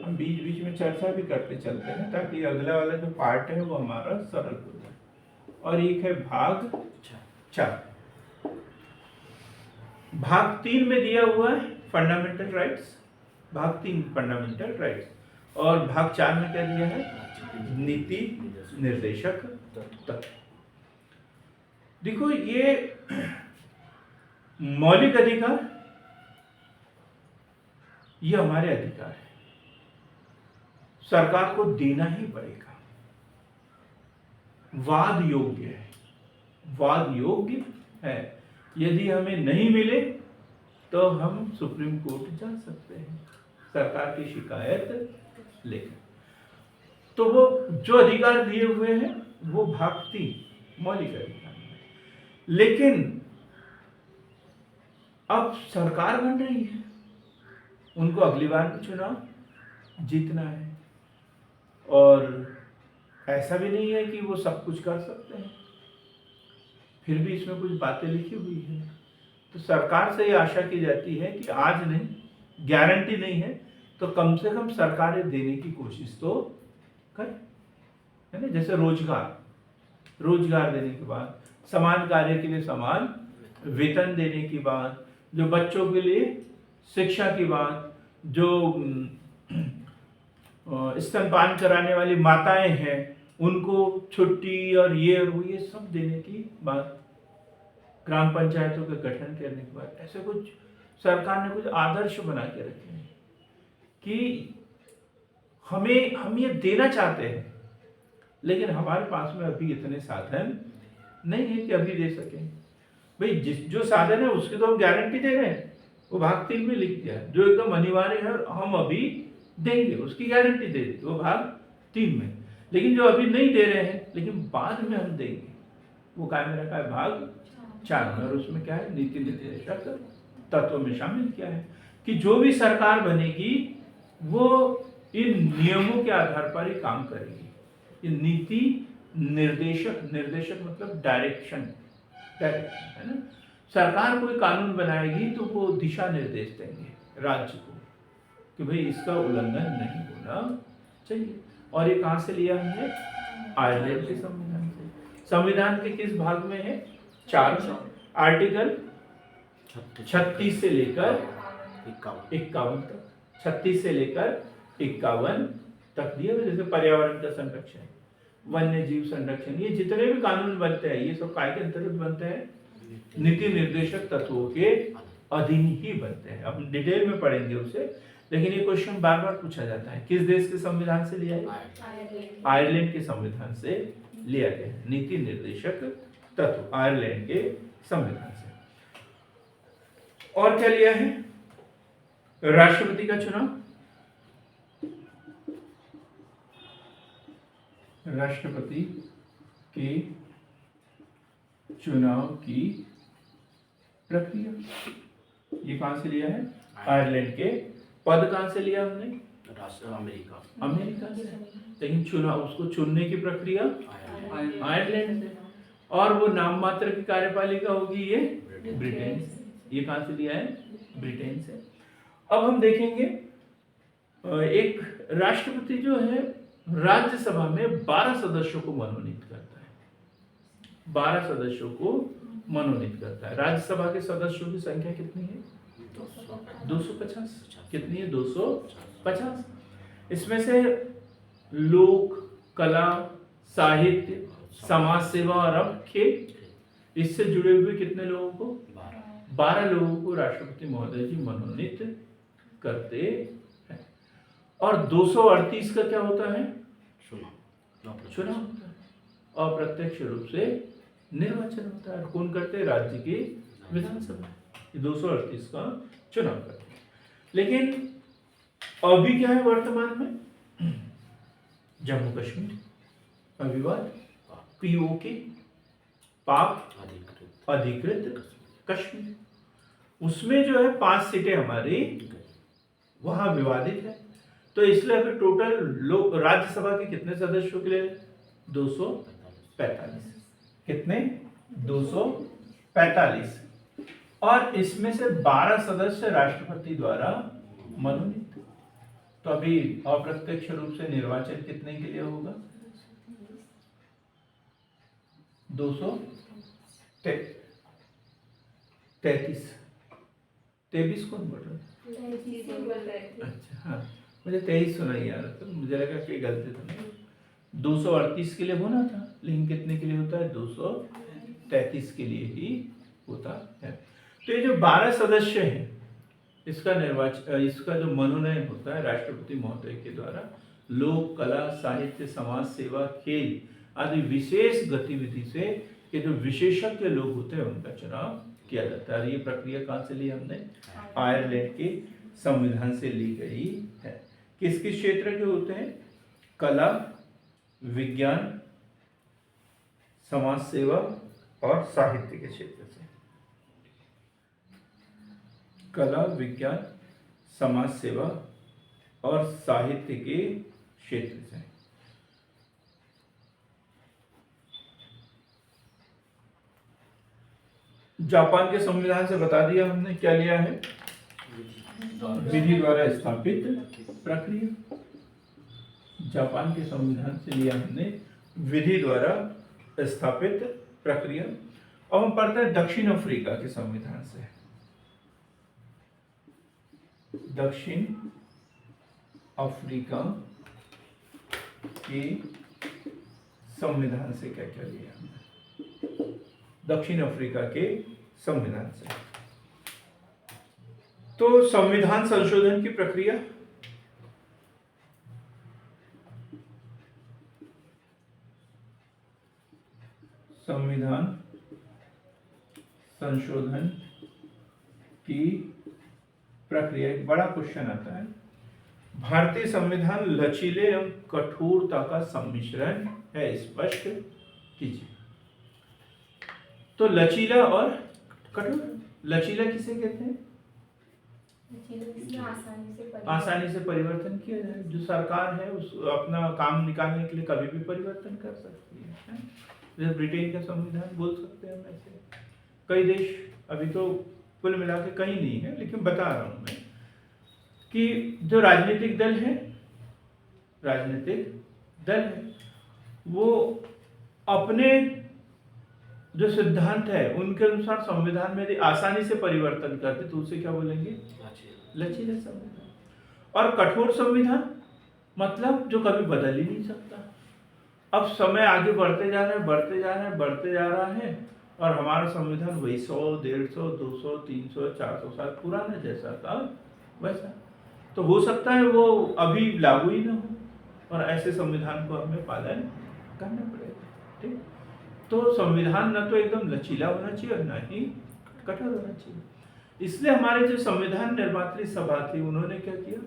हम बीच बीच में चर्चा भी करते चलते हैं ताकि अगला वाला जो पार्ट है वो हमारा सरल हो जाए। और एक है भाग 4। भाग 3 में दिया हुआ है फंडामेंटल राइट्स, भाग 3 फंडामेंटल राइट्स, और भाग 4 में क्या दिया है? नीति निर्देशक तत्व। देखो ये मौलिक अधिकार, ये हमारे अधिकार है, सरकार को देना ही पड़ेगा। वाद योग्य है, वाद योग्य है। यदि हमें नहीं मिले तो हम सुप्रीम कोर्ट जा सकते हैं सरकार की शिकायत लेकर। तो वो जो अधिकार दिए हुए हैं वो भाग 3 मौलिक अधिकार है। लेकिन अब सरकार बन रही है, उनको अगली बार भी चुनाव जीतना है, और ऐसा भी नहीं है कि वो सब कुछ कर सकते हैं, फिर भी इसमें कुछ बातें लिखी हुई है। तो सरकार से ये आशा की जाती है कि आज नहीं, गारंटी नहीं है तो कम से कम सरकारें देने की कोशिश तो करें, है ना। जैसे रोजगार देने के बाद, समान कार्य के लिए समान वेतन देने की बात, जो बच्चों के लिए शिक्षा की बात, जो स्तनपान कराने वाली माताएं हैं उनको छुट्टी और ये और वो, ये सब देने की बात, ग्राम पंचायतों के गठन करने के बाद, ऐसे कुछ सरकार ने कुछ आदर्श बना के रखे हैं कि हम ये देना चाहते हैं, लेकिन हमारे पास में अभी इतने साधन नहीं है कि अभी दे सकें। भाई जो साधन है उसकी तो हम गारंटी दे रहे हैं, वो भाग 3 में लिख दिया, जो एकदम अनिवार्य है हम अभी देंगे उसकी गारंटी दे दी, वो भाग 3 में। लेकिन जो अभी नहीं दे रहे हैं लेकिन बाद में हम देंगे, वो कायम रखा है भाग 4 में। और उसमें क्या है? नीति निर्देशक तत्व में शामिल किया है कि जो भी सरकार बनेगी वो इन नियमों के आधार पर ही काम करेगी। ये नीति निर्देशक मतलब डायरेक्शन है ना। सरकार कोई कानून बनाएगी तो वो दिशा निर्देश देंगे राज्य को कि भाई इसका उल्लंघन नहीं होना चाहिए। और ये कहां से लिया हमने? आयरलैंड के संविधान से। संविधान के किस भाग में है? 4 में, आर्टिकल 36 से लेकर 51 तक, 36 से लेकर 51 तक दिए हुए। जैसे पर्यावरण का संरक्षण, वन्य जीव संरक्षण, ये जितने भी कानून बनते हैं ये सब काय के अंतर्गत बनते हैं? नीति निर्देशक तत्वों के अधीन ही बनते हैं। अब डिटेल में पढ़ेंगे उसे, लेकिन ये क्वेश्चन बार बार पूछा जाता है, किस देश के संविधान से लिया है? आयरलैंड आयरलैंड के संविधान से लिया गया है। नीति निर्देशक तत्व आयरलैंड के संविधान से। और क्या लिया है? राष्ट्रपति का चुनाव, राष्ट्रपति के चुनाव की प्रक्रिया, ये कहां से लिया है? आयरलैंड के। पद कहां से लिया हमने? राष्ट्र अमेरिका। अमेरिका से। लेकिन चुनाव, उसको चुनने की प्रक्रिया आयरलैंड। आयरलैंड से। और वो नाम मात्र की कार्यपालिका होगी ये ब्रिटेन से। ये कहां से लिया है? ब्रिटेन से। अब हम देखेंगे एक राष्ट्रपति जो है राज्यसभा में 12 सदस्यों को मनोनीत करता है। 12 सदस्यों को मनोनीत करता है। राज्यसभा के सदस्यों की संख्या कितनी है? 250। कितनी है? 250। इसमें से लोक, कला, साहित्य, समाज सेवा और अब खेल, इससे जुड़े हुए कितने लोगों को? 12 लोगों को राष्ट्रपति महोदय जी मनोनीत करते हैं। और 238 का क्या होता है? चुनाव होता है। अप्रत्यक्ष रूप से निर्वाचन होता है। कौन करते हैं? राज्य की विधानसभा। 238 का चुनाव करते हैं। लेकिन अभी क्या है वर्तमान में? जम्मू कश्मीर का विवाद, पीओके, पाक अधिकृत कश्मीर, उसमें जो है 5 सीटें हमारी वहां विवादित है। तो इसलिए अभी टोटल लोग राज्यसभा के कितने सदस्यों के लिए? 245। कितने? 245। और इसमें से 12 सदस्य राष्ट्रपति द्वारा मनोनीत। तो अभी अप्रत्यक्ष रूप से निर्वाचन कितने के लिए होगा? 233। 23 कौन बोल रहा है? अच्छा, हाँ, मुझे 23 सुना ही आ रहा था, मुझे लगा कि गलती तो नहीं। 238 के लिए होना था, लेकिन कितने के लिए होता है? 233 के लिए ही होता है। तो ये जो 12 सदस्य हैं, इसका निर्वाचन, इसका जो मनोनयन होता है राष्ट्रपति महोदय के द्वारा लोक, कला, साहित्य, समाज सेवा, खेल आदि विशेष गतिविधि से के जो विशेषज्ञ लोग होते हैं उनका चुनाव किया जाता है। ये प्रक्रिया कहाँ से ली हमने? आयरलैंड के संविधान से ली गई है। किस किस क्षेत्र के होते हैं? कला, विज्ञान, समाज सेवा और साहित्य के क्षेत्र से। कला, विज्ञान, समाज सेवा और साहित्य के क्षेत्र से। जापान के संविधान से बता दिया हमने क्या लिया है? विधि द्वारा स्थापित प्रक्रिया। जापान के संविधान से लिया हमने विधि द्वारा स्थापित प्रक्रिया। अब हम पढ़ते हैं दक्षिण अफ्रीका के संविधान से। दक्षिण अफ्रीका के संविधान से क्या क्या लिया हमने? दक्षिण अफ्रीका के संविधान से। तो संविधान संशोधन की प्रक्रिया, संविधान संशोधन की प्रक्रिया, एक बड़ा क्वेश्चन आता है। भारतीय संविधान लचीले एवं कठोरता का सम्मिश्रण है, स्पष्ट कीजिए। तो लचीला और कठोर, लचीला किसे कहते हैं? आसानी से परिवर्तन किया जाए। जो सरकार है उस अपना काम निकालने के लिए कभी भी परिवर्तन कर सकती है। जैसे ब्रिटेन का संविधान बोल सकते हैं। ऐसे कई देश, अभी तो कुल मिला के कहीं नहीं है, लेकिन बता रहा हूं मैं कि जो राजनीतिक दल है, वो अपने जो सिद्धांत है उनके अनुसार संविधान में यदि आसानी से परिवर्तन करते तो उसे क्या बोलेंगे? लचीला संविधान। और कठोर संविधान मतलब जो कभी बदल ही नहीं सकता। अब समय आगे बढ़ते जा रहा है और हमारा संविधान वही 100, 150, 200, 300, 400 साल पुराना जैसा था वैसा। तो हो सकता है वो अभी लागू ही ना हो, और ऐसे संविधान को हमें पालन करना पड़ेगा। ठीक, तो संविधान न तो एकदम लचीला होना चाहिए और न ही कठोर होना चाहिए। इसलिए हमारे जो संविधान निर्मात्री सभा थी, उन्होंने क्या किया,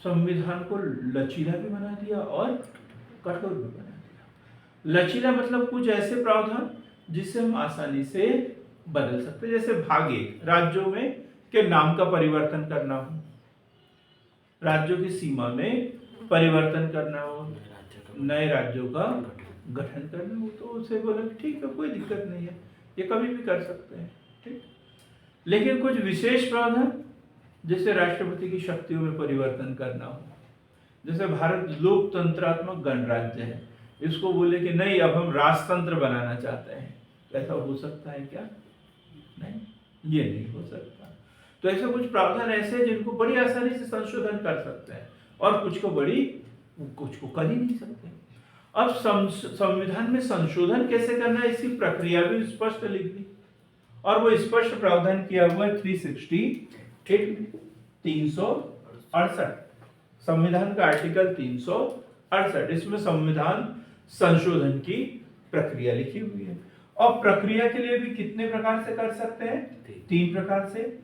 संविधान को लचीला भी बना दिया और कठोर भी बना दिया। लचीला मतलब कुछ ऐसे प्रावधान जिससे हम आसानी से बदल सकते हैं, जैसे भाग 1 राज्यों में के नाम का परिवर्तन करना हो, राज्यों की सीमा में परिवर्तन करना हो, नए राज्यों का गठन करना हो, तो उसे बोला ठीक है, कोई दिक्कत नहीं है, ये कभी भी कर सकते हैं। ठीक, लेकिन कुछ विशेष प्रावधान, जैसे राष्ट्रपति की शक्तियों में परिवर्तन करना हो, जैसे भारत लोकतंत्रात्मक गणराज्य है, इसको बोले कि नहीं अब हम राजतंत्र बनाना चाहते हैं, तो ऐसा हो सकता है क्या? नहीं, ये नहीं हो सकता। तो ऐसे कुछ प्रावधान ऐसे हैं जिनको बड़ी आसानी से संशोधन कर सकते हैं, और कुछ को कर ही नहीं सकते। अब संविधान में संशोधन कैसे करना है, इसकी प्रक्रिया भी स्पष्ट लिख दी, और वो स्पष्ट प्रावधान किया हुआ है 368 संविधान का आर्टिकल 368। इसमें संविधान संशोधन की प्रक्रिया लिखी हुई है, और प्रक्रिया के लिए भी कितने प्रकार से कर सकते हैं? 3 प्रकार से।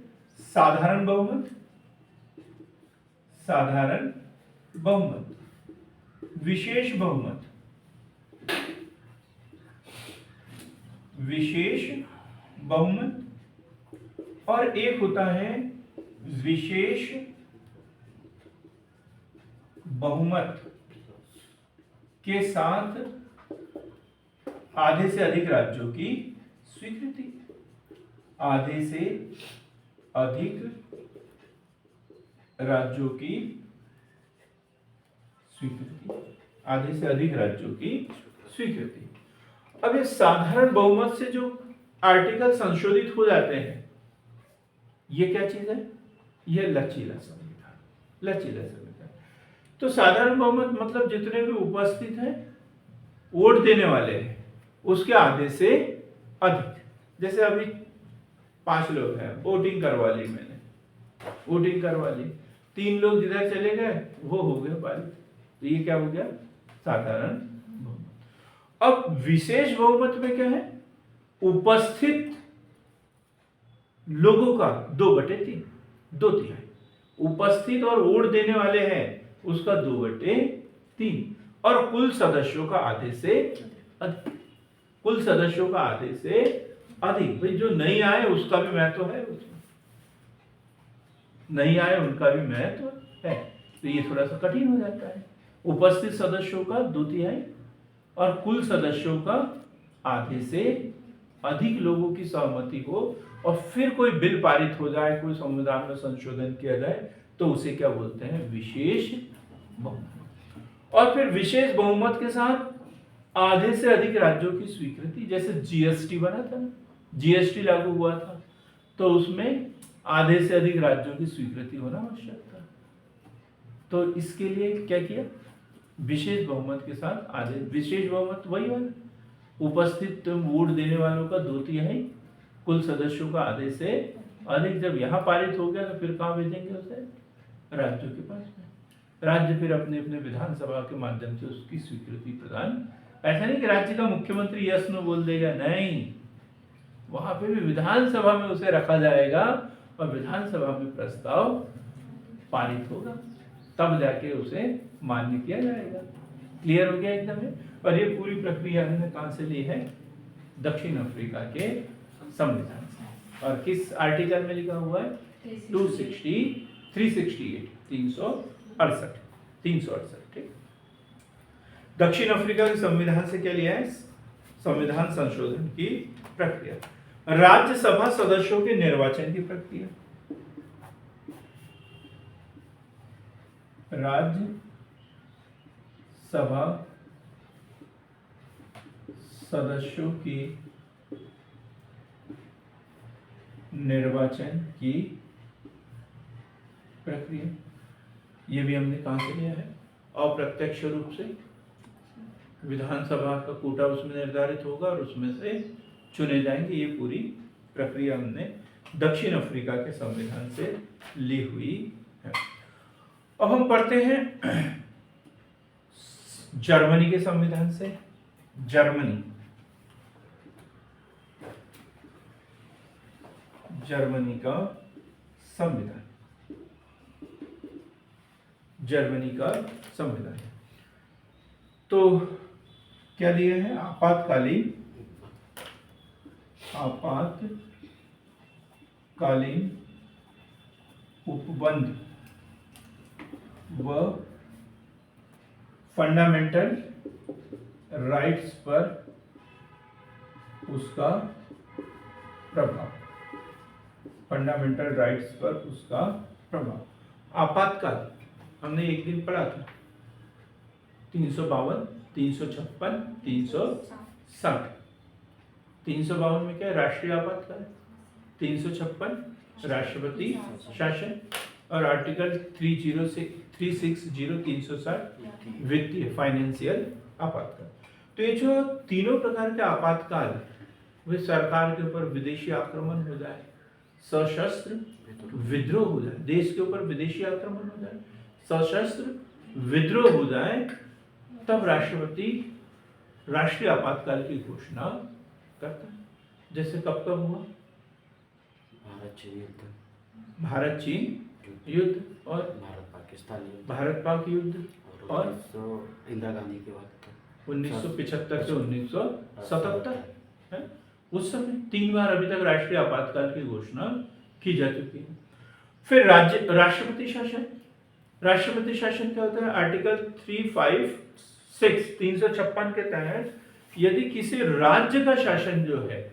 साधारण बहुमत, साधारण बहुमत, विशेष बहुमत, विशेष बहुमत, और एक होता है विशेष बहुमत के साथ आधे से अधिक राज्यों की स्वीकृति। आधे से अधिक राज्यों की स्वीकृति, आधे से अधिक राज्यों की स्वीकृति। अब ये साधारण बहुमत से जो आर्टिकल संशोधित हो जाते हैं, ये क्या चीज है? ये लचीला संविधान, लचीला संविधान। तो साधारण बहुमत मतलब जितने भी उपस्थित हैं, वोट देने वाले हैं, उसके आधे से अधिक। जैसे अभी 5 लोग हैं, वोटिंग करवा ली मैंने, वोटिंग करवा ली, 3 लोग जिधर चले गए वो हो गए पारित, तो ये क्या हो गया? साधारण बहुमत। अब विशेष बहुमत में क्या है? उपस्थित लोगों का 2/3, 2/3 उपस्थित, और वोट देने वाले हैं उसका 2/3, और कुल सदस्यों का आधे से अधिक, कुल सदस्यों का आधे से अधिक। भाई जो नहीं आए उसका भी महत्व है, उसमें नहीं आए उनका भी महत्व है, तो ये थोड़ा सा कठिन हो जाता है। उपस्थित सदस्यों का 2/3 और कुल सदस्यों का आधे से अधिक लोगों की सहमति हो, और फिर कोई बिल पारित हो जाए, कोई संविधान में संशोधन किया जाए, तो उसे क्या बोलते हैं? विशेष बहुमत। और फिर विशेष बहुमत के साथ आधे से अधिक राज्यों की स्वीकृति। जैसे जीएसटी बना था ना, जीएसटी लागू हुआ था, तो उसमें आधे से अधिक राज्यों की स्वीकृति होना आवश्यक था। तो इसके लिए क्या किया? विशेष बहुमत के साथ आधे, विशेष बहुमत वही वाला, उपस्थित वोट देने वालों का 2/3, कुल सदस्यों का आधे से अधिक। जब यहाँ पारित हो गया तो फिर कहाँ भेजेंगे उसे? राज्यों के पास में। राज्य फिर अपने अपने विधानसभा के माध्यम से उसकी स्वीकृति प्रदान। ऐसा नहीं कि राज्य का मुख्यमंत्री यस नो बोल देगा, नहीं, वहां पे भी विधानसभा में उसे रखा जाएगा, और विधानसभा में प्रस्ताव पारित होगा, तब जाके उसे मान्य किया जाएगा। क्लियर हो गया एकदम है? और ये पूरी प्रक्रिया हमने कहां से ली है? दक्षिण अफ्रीका के संविधान से। और किस आर्टिकल में लिखा हुआ है? 368। ठीक, दक्षिण अफ्रीका के संविधान से क्या लिया है? संविधान संशोधन की प्रक्रिया। राज्यसभा सदस्यों के निर्वाचन की प्रक्रिया। राज्यसभा सदस्यों की निर्वाचन की प्रक्रिया, ये भी हमने कहां से लिया है? अप्रत्यक्ष रूप से विधानसभा का कोटा उसमें निर्धारित होगा और उसमें से चुने जाएंगे। ये पूरी प्रक्रिया हमने दक्षिण अफ्रीका के संविधान से ली हुई है। अब हम पढ़ते हैं जर्मनी के संविधान से। जर्मनी का संविधान, जर्मनी का संविधान। तो क्या दिया है? आपातकालीन उपबंध व फंडामेंटल राइट्स पर उसका प्रभाव, फंडामेंटल राइट्स पर उसका प्रभाव। आपातकाल हमने एक दिन पढ़ा था, 352, 356, 360। 352 में क्या है? राष्ट्रीय आपातकाल। 356 राष्ट्रपति शासन, और आर्टिकल 360 360 वित्तीय फाइनेंशियल आपातकाल। तो ये जो तीनों प्रकार के आपातकाल, वे सरकार के ऊपर विदेशी आक्रमण हो जाए, सशस्त्र विद्रोह हो जाए, देश के ऊपर विदेशी आक्रमण हो जाए, सशस्त्र विद्रोह हो जाए, तब राष्ट्रपति राष्ट्रीय आपातकाल की घोषणा करता है। जैसे कब कब हुआ? भारत चीन युद्ध और भारत पाक युद्ध, और इंदिरा गांधी के वक्त 1975 से 1977 है। उस समय 3 बार अभी तक राष्ट्रीय आपातकाल की घोषणा की जा चुकी है। फिर राष्ट्रपति शासन। राष्ट्रपति शासन क्या होता है? आर्टिकल 356 के तहत यदि किसी राज्य का शासन जो है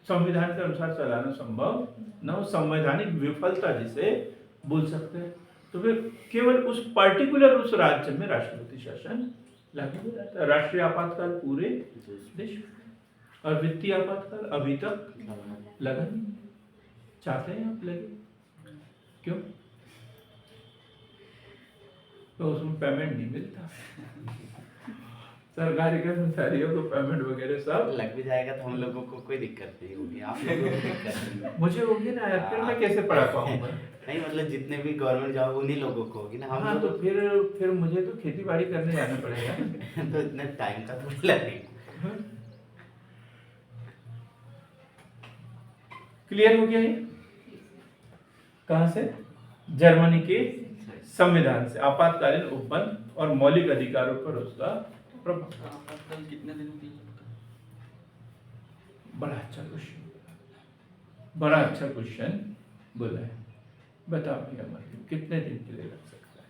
संविधान के अनुसार चलाना संभव न हो, संवैधानिक विफलता जिसे बोल सकते हैं, तो फिर केवल उस पर्टिकुलर उस राज्य में राष्ट्रपति शासन लागू हो जाता है। राष्ट्रीय आपातकाल पूरे देश में। और वित्तीय आपातकाल अभी तक लगा नहीं। चाहते हैं आप लगे? क्यों? तो उसमें पेमेंट नहीं मिलता। सरकारी कर्मचारियों को पेमेंट वगैरह सब लग भी जाएगा तो हम लोगों को कोई दिक्कत नहीं होगी, आप लोगों को दिक्कत नहीं। मुझे होगी ना यार, फिर मैं कैसे पढ़ा पाऊंगा? नहीं मतलब जितने भी गवर्नमेंट जॉब उन्हीं लोगों को होगी ना। हम हाँ, लोग तो फिर मुझे तो खेती बाड़ी करने जाना पड़ेगा। तो इतना टाइम का थोड़ी लगेगा। क्लियर हो गया ये? कहां से? जर्मनी के संविधान से आपातकालीन उपबंध और मौलिक अधिकारों पर उसका प्रभाव। आपातकाल कितने दिनों के लिए? बड़ा अच्छा क्वेश्चन, बड़ा अच्छा क्वेश्चन बोला है। बताओ भैया, मतलब कितने दिन के लिए लग सकता है?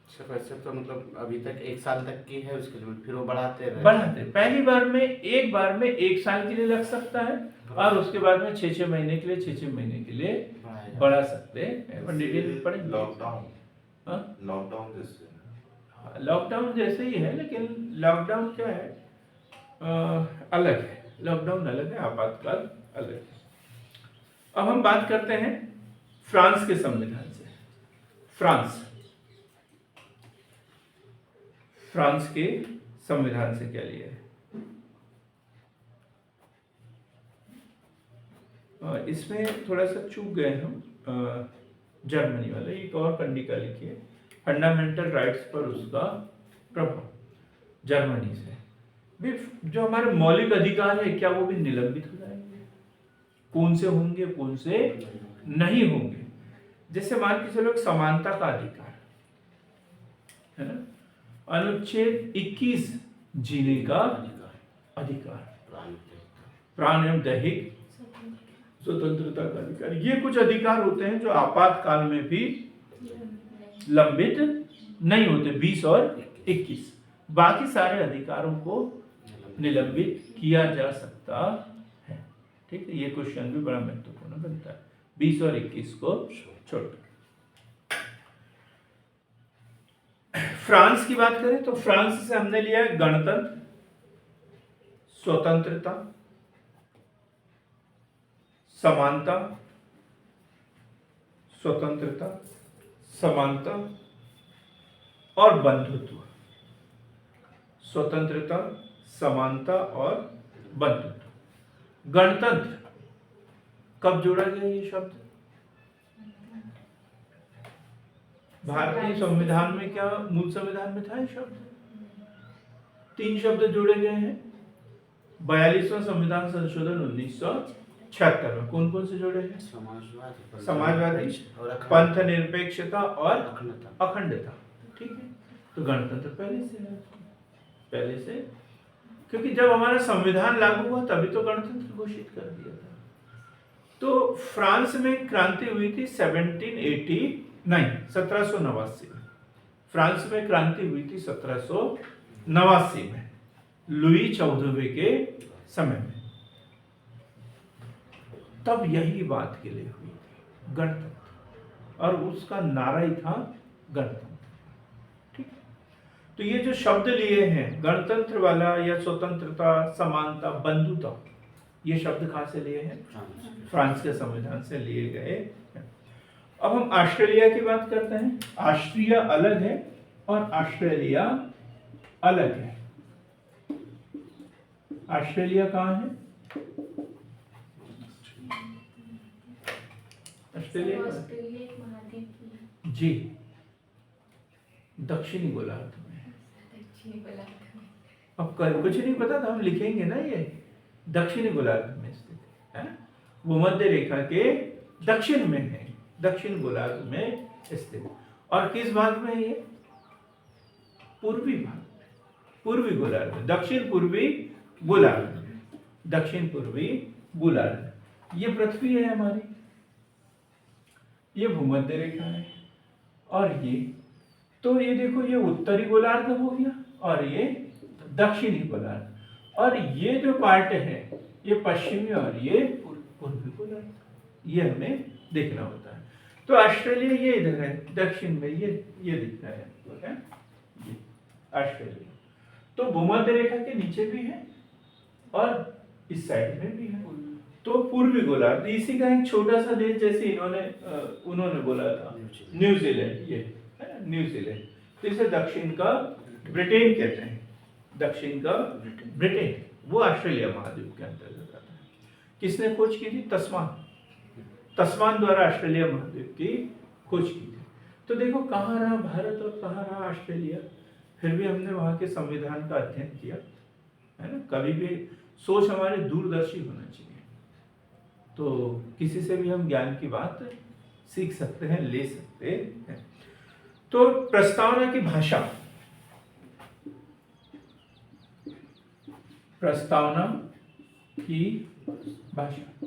सिर्फ ऐसे तो मतलब अभी तक 1 साल तक की है, उसके लिए फिर वो बढ़ाते रहे। बढ़ाते पहली बार में एक बार में 1 साल के लिए लग सकता है, और उसके बाद में 6-6 महीने के लिए 6-6 महीने के लिए बढ़ा सकते हैं। पर डिटेल में पढ़ेंगे। लॉकडाउन जैसे लॉकडाउन जैसे ही है, लेकिन लॉकडाउन क्या है? अलग है। लॉकडाउन अलग है, आपातकाल अलग है। अब हम बात करते हैं फ्रांस के संविधान से। फ्रांस के संविधान से क्या लिया है? इसमें थोड़ा सा चूक गए हम। जर्मनी वाला एक और कंडिका लिखिए, फंडामेंटल राइट्स पर उसका प्रभाव। जर्मनी से भी जो हमारे मौलिक अधिकार है, क्या वो भी निलंबित हो जाएंगे? कौन से होंगे, कौन से नहीं होंगे? जैसे मान के चलो समानता का अधिकार है ना, अनुच्छेद 21 जीने का अधिकार, प्राण एवं दैहिक स्वतंत्रता का अधिकार। ये कुछ अधिकार होते हैं जो आपातकाल में भी लंबित नहीं होते, 20 और 21। बाकी सारे अधिकारों को निलंबित किया जा सकता है। ठीक है, ये क्वेश्चन भी बड़ा महत्वपूर्ण बनता है, 20 और 21 को छोड़। फ्रांस की बात करें तो फ्रांस से हमने लिया है गणतंत्र, स्वतंत्रता, समानता, स्वतंत्रता, समानता और बंधुत्व। स्वतंत्रता, समानता और बंधुत्व। गणतंत्र कब जोड़ा गया ये शब्द? भारतीय संविधान में क्या मूल संविधान में था ये शब्द? 3 शब्द जोड़े गए हैं। 42वां संविधान संशोधन 1976 में कौन कौन से जोड़े हैं? समाजवादी, पंथ निरपेक्षता और अखंडता। ठीक है, तो गणतंत्र पहले से है, पहले से, क्योंकि जब हमारा संविधान लागू हुआ तभी तो गणतंत्र घोषित कर दिया था। तो फ्रांस में क्रांति हुई थी 1789 में। फ्रांस में क्रांति हुई थी 1789 में, लुई 14वें के समय में। तब यही बात के लिए हुई थी, गणतंत्र, और उसका नारा ही था गणतंत्र। ठीक, तो ये जो शब्द लिए हैं गणतंत्र वाला या स्वतंत्रता, समानता, बंधुता, ये शब्द कहाँ से लिए हैं? फ्रांस के संविधान से लिए गए हैं। अब हम ऑस्ट्रेलिया की बात करते हैं। ऑस्ट्रिया अलग है और ऑस्ट्रेलिया अलग है। ऑस्ट्रेलिया कहाँ है? ऑस्ट्रेलिया ऑस्ट्रेलिया एक महाद्वीप ही है। जी, दक्षिणी गोलार्ध में। दक्षिणी गोलार्ध में। अब कुछ नहीं पता था, हम लिखेंगे ना, ये दक्षिणी गोलार्ध में स्थित है, वो मध्य रेखा के दक्षिण में है, दक्षिण गोलार्ध में स्थित। और किस भाग में है ये? पूर्वी भाग में, पूर्वी गोलार्ध, दक्षिण पूर्वी गोलार्ध, दक्षिण पूर्वी गोलार्ध। ये पृथ्वी है हमारी, ये भूमध्य रेखा है, और ये, तो ये देखो, ये उत्तरी गोलार्ध हो गया और ये दक्षिणी गोलार्ध, और ये जो पार्ट है ये पश्चिमी और ये पूर्वी गोलार्ध, ये हमें देखना होता है। तो ऑस्ट्रेलिया ये इधर है, दक्षिण में ये दिख रहा है, ये ऑस्ट्रेलिया। तो भूमध्य रेखा के नीचे भी है और इस साइड में भी है, तो पूर्वी गोलार्ध। इसी का एक छोटा सा देश, जैसे उन्होंने बोला था न्यूजीलैंड, ये है ना न्यूजीलैंड, तो इसे दक्षिण का ब्रिटेन कहते हैं, दक्षिण का ब्रिटेन, वो ऑस्ट्रेलिया महाद्वीप के अंतर्गत आता है। किसने खोज की थी? तस्मान द्वारा ऑस्ट्रेलिया महाद्वीप की खोज की थी। तो देखो कहाँ रहा भारत और कहाँ रहा ऑस्ट्रेलिया, फिर भी हमने वहाँ के संविधान का अध्ययन किया, है ना। कभी भी सोच हमारी दूरदर्शी होना चाहिए, तो किसी से भी हम ज्ञान की बात सीख सकते हैं, ले सकते हैं। तो प्रस्तावना की भाषा, प्रस्तावना की भाषा,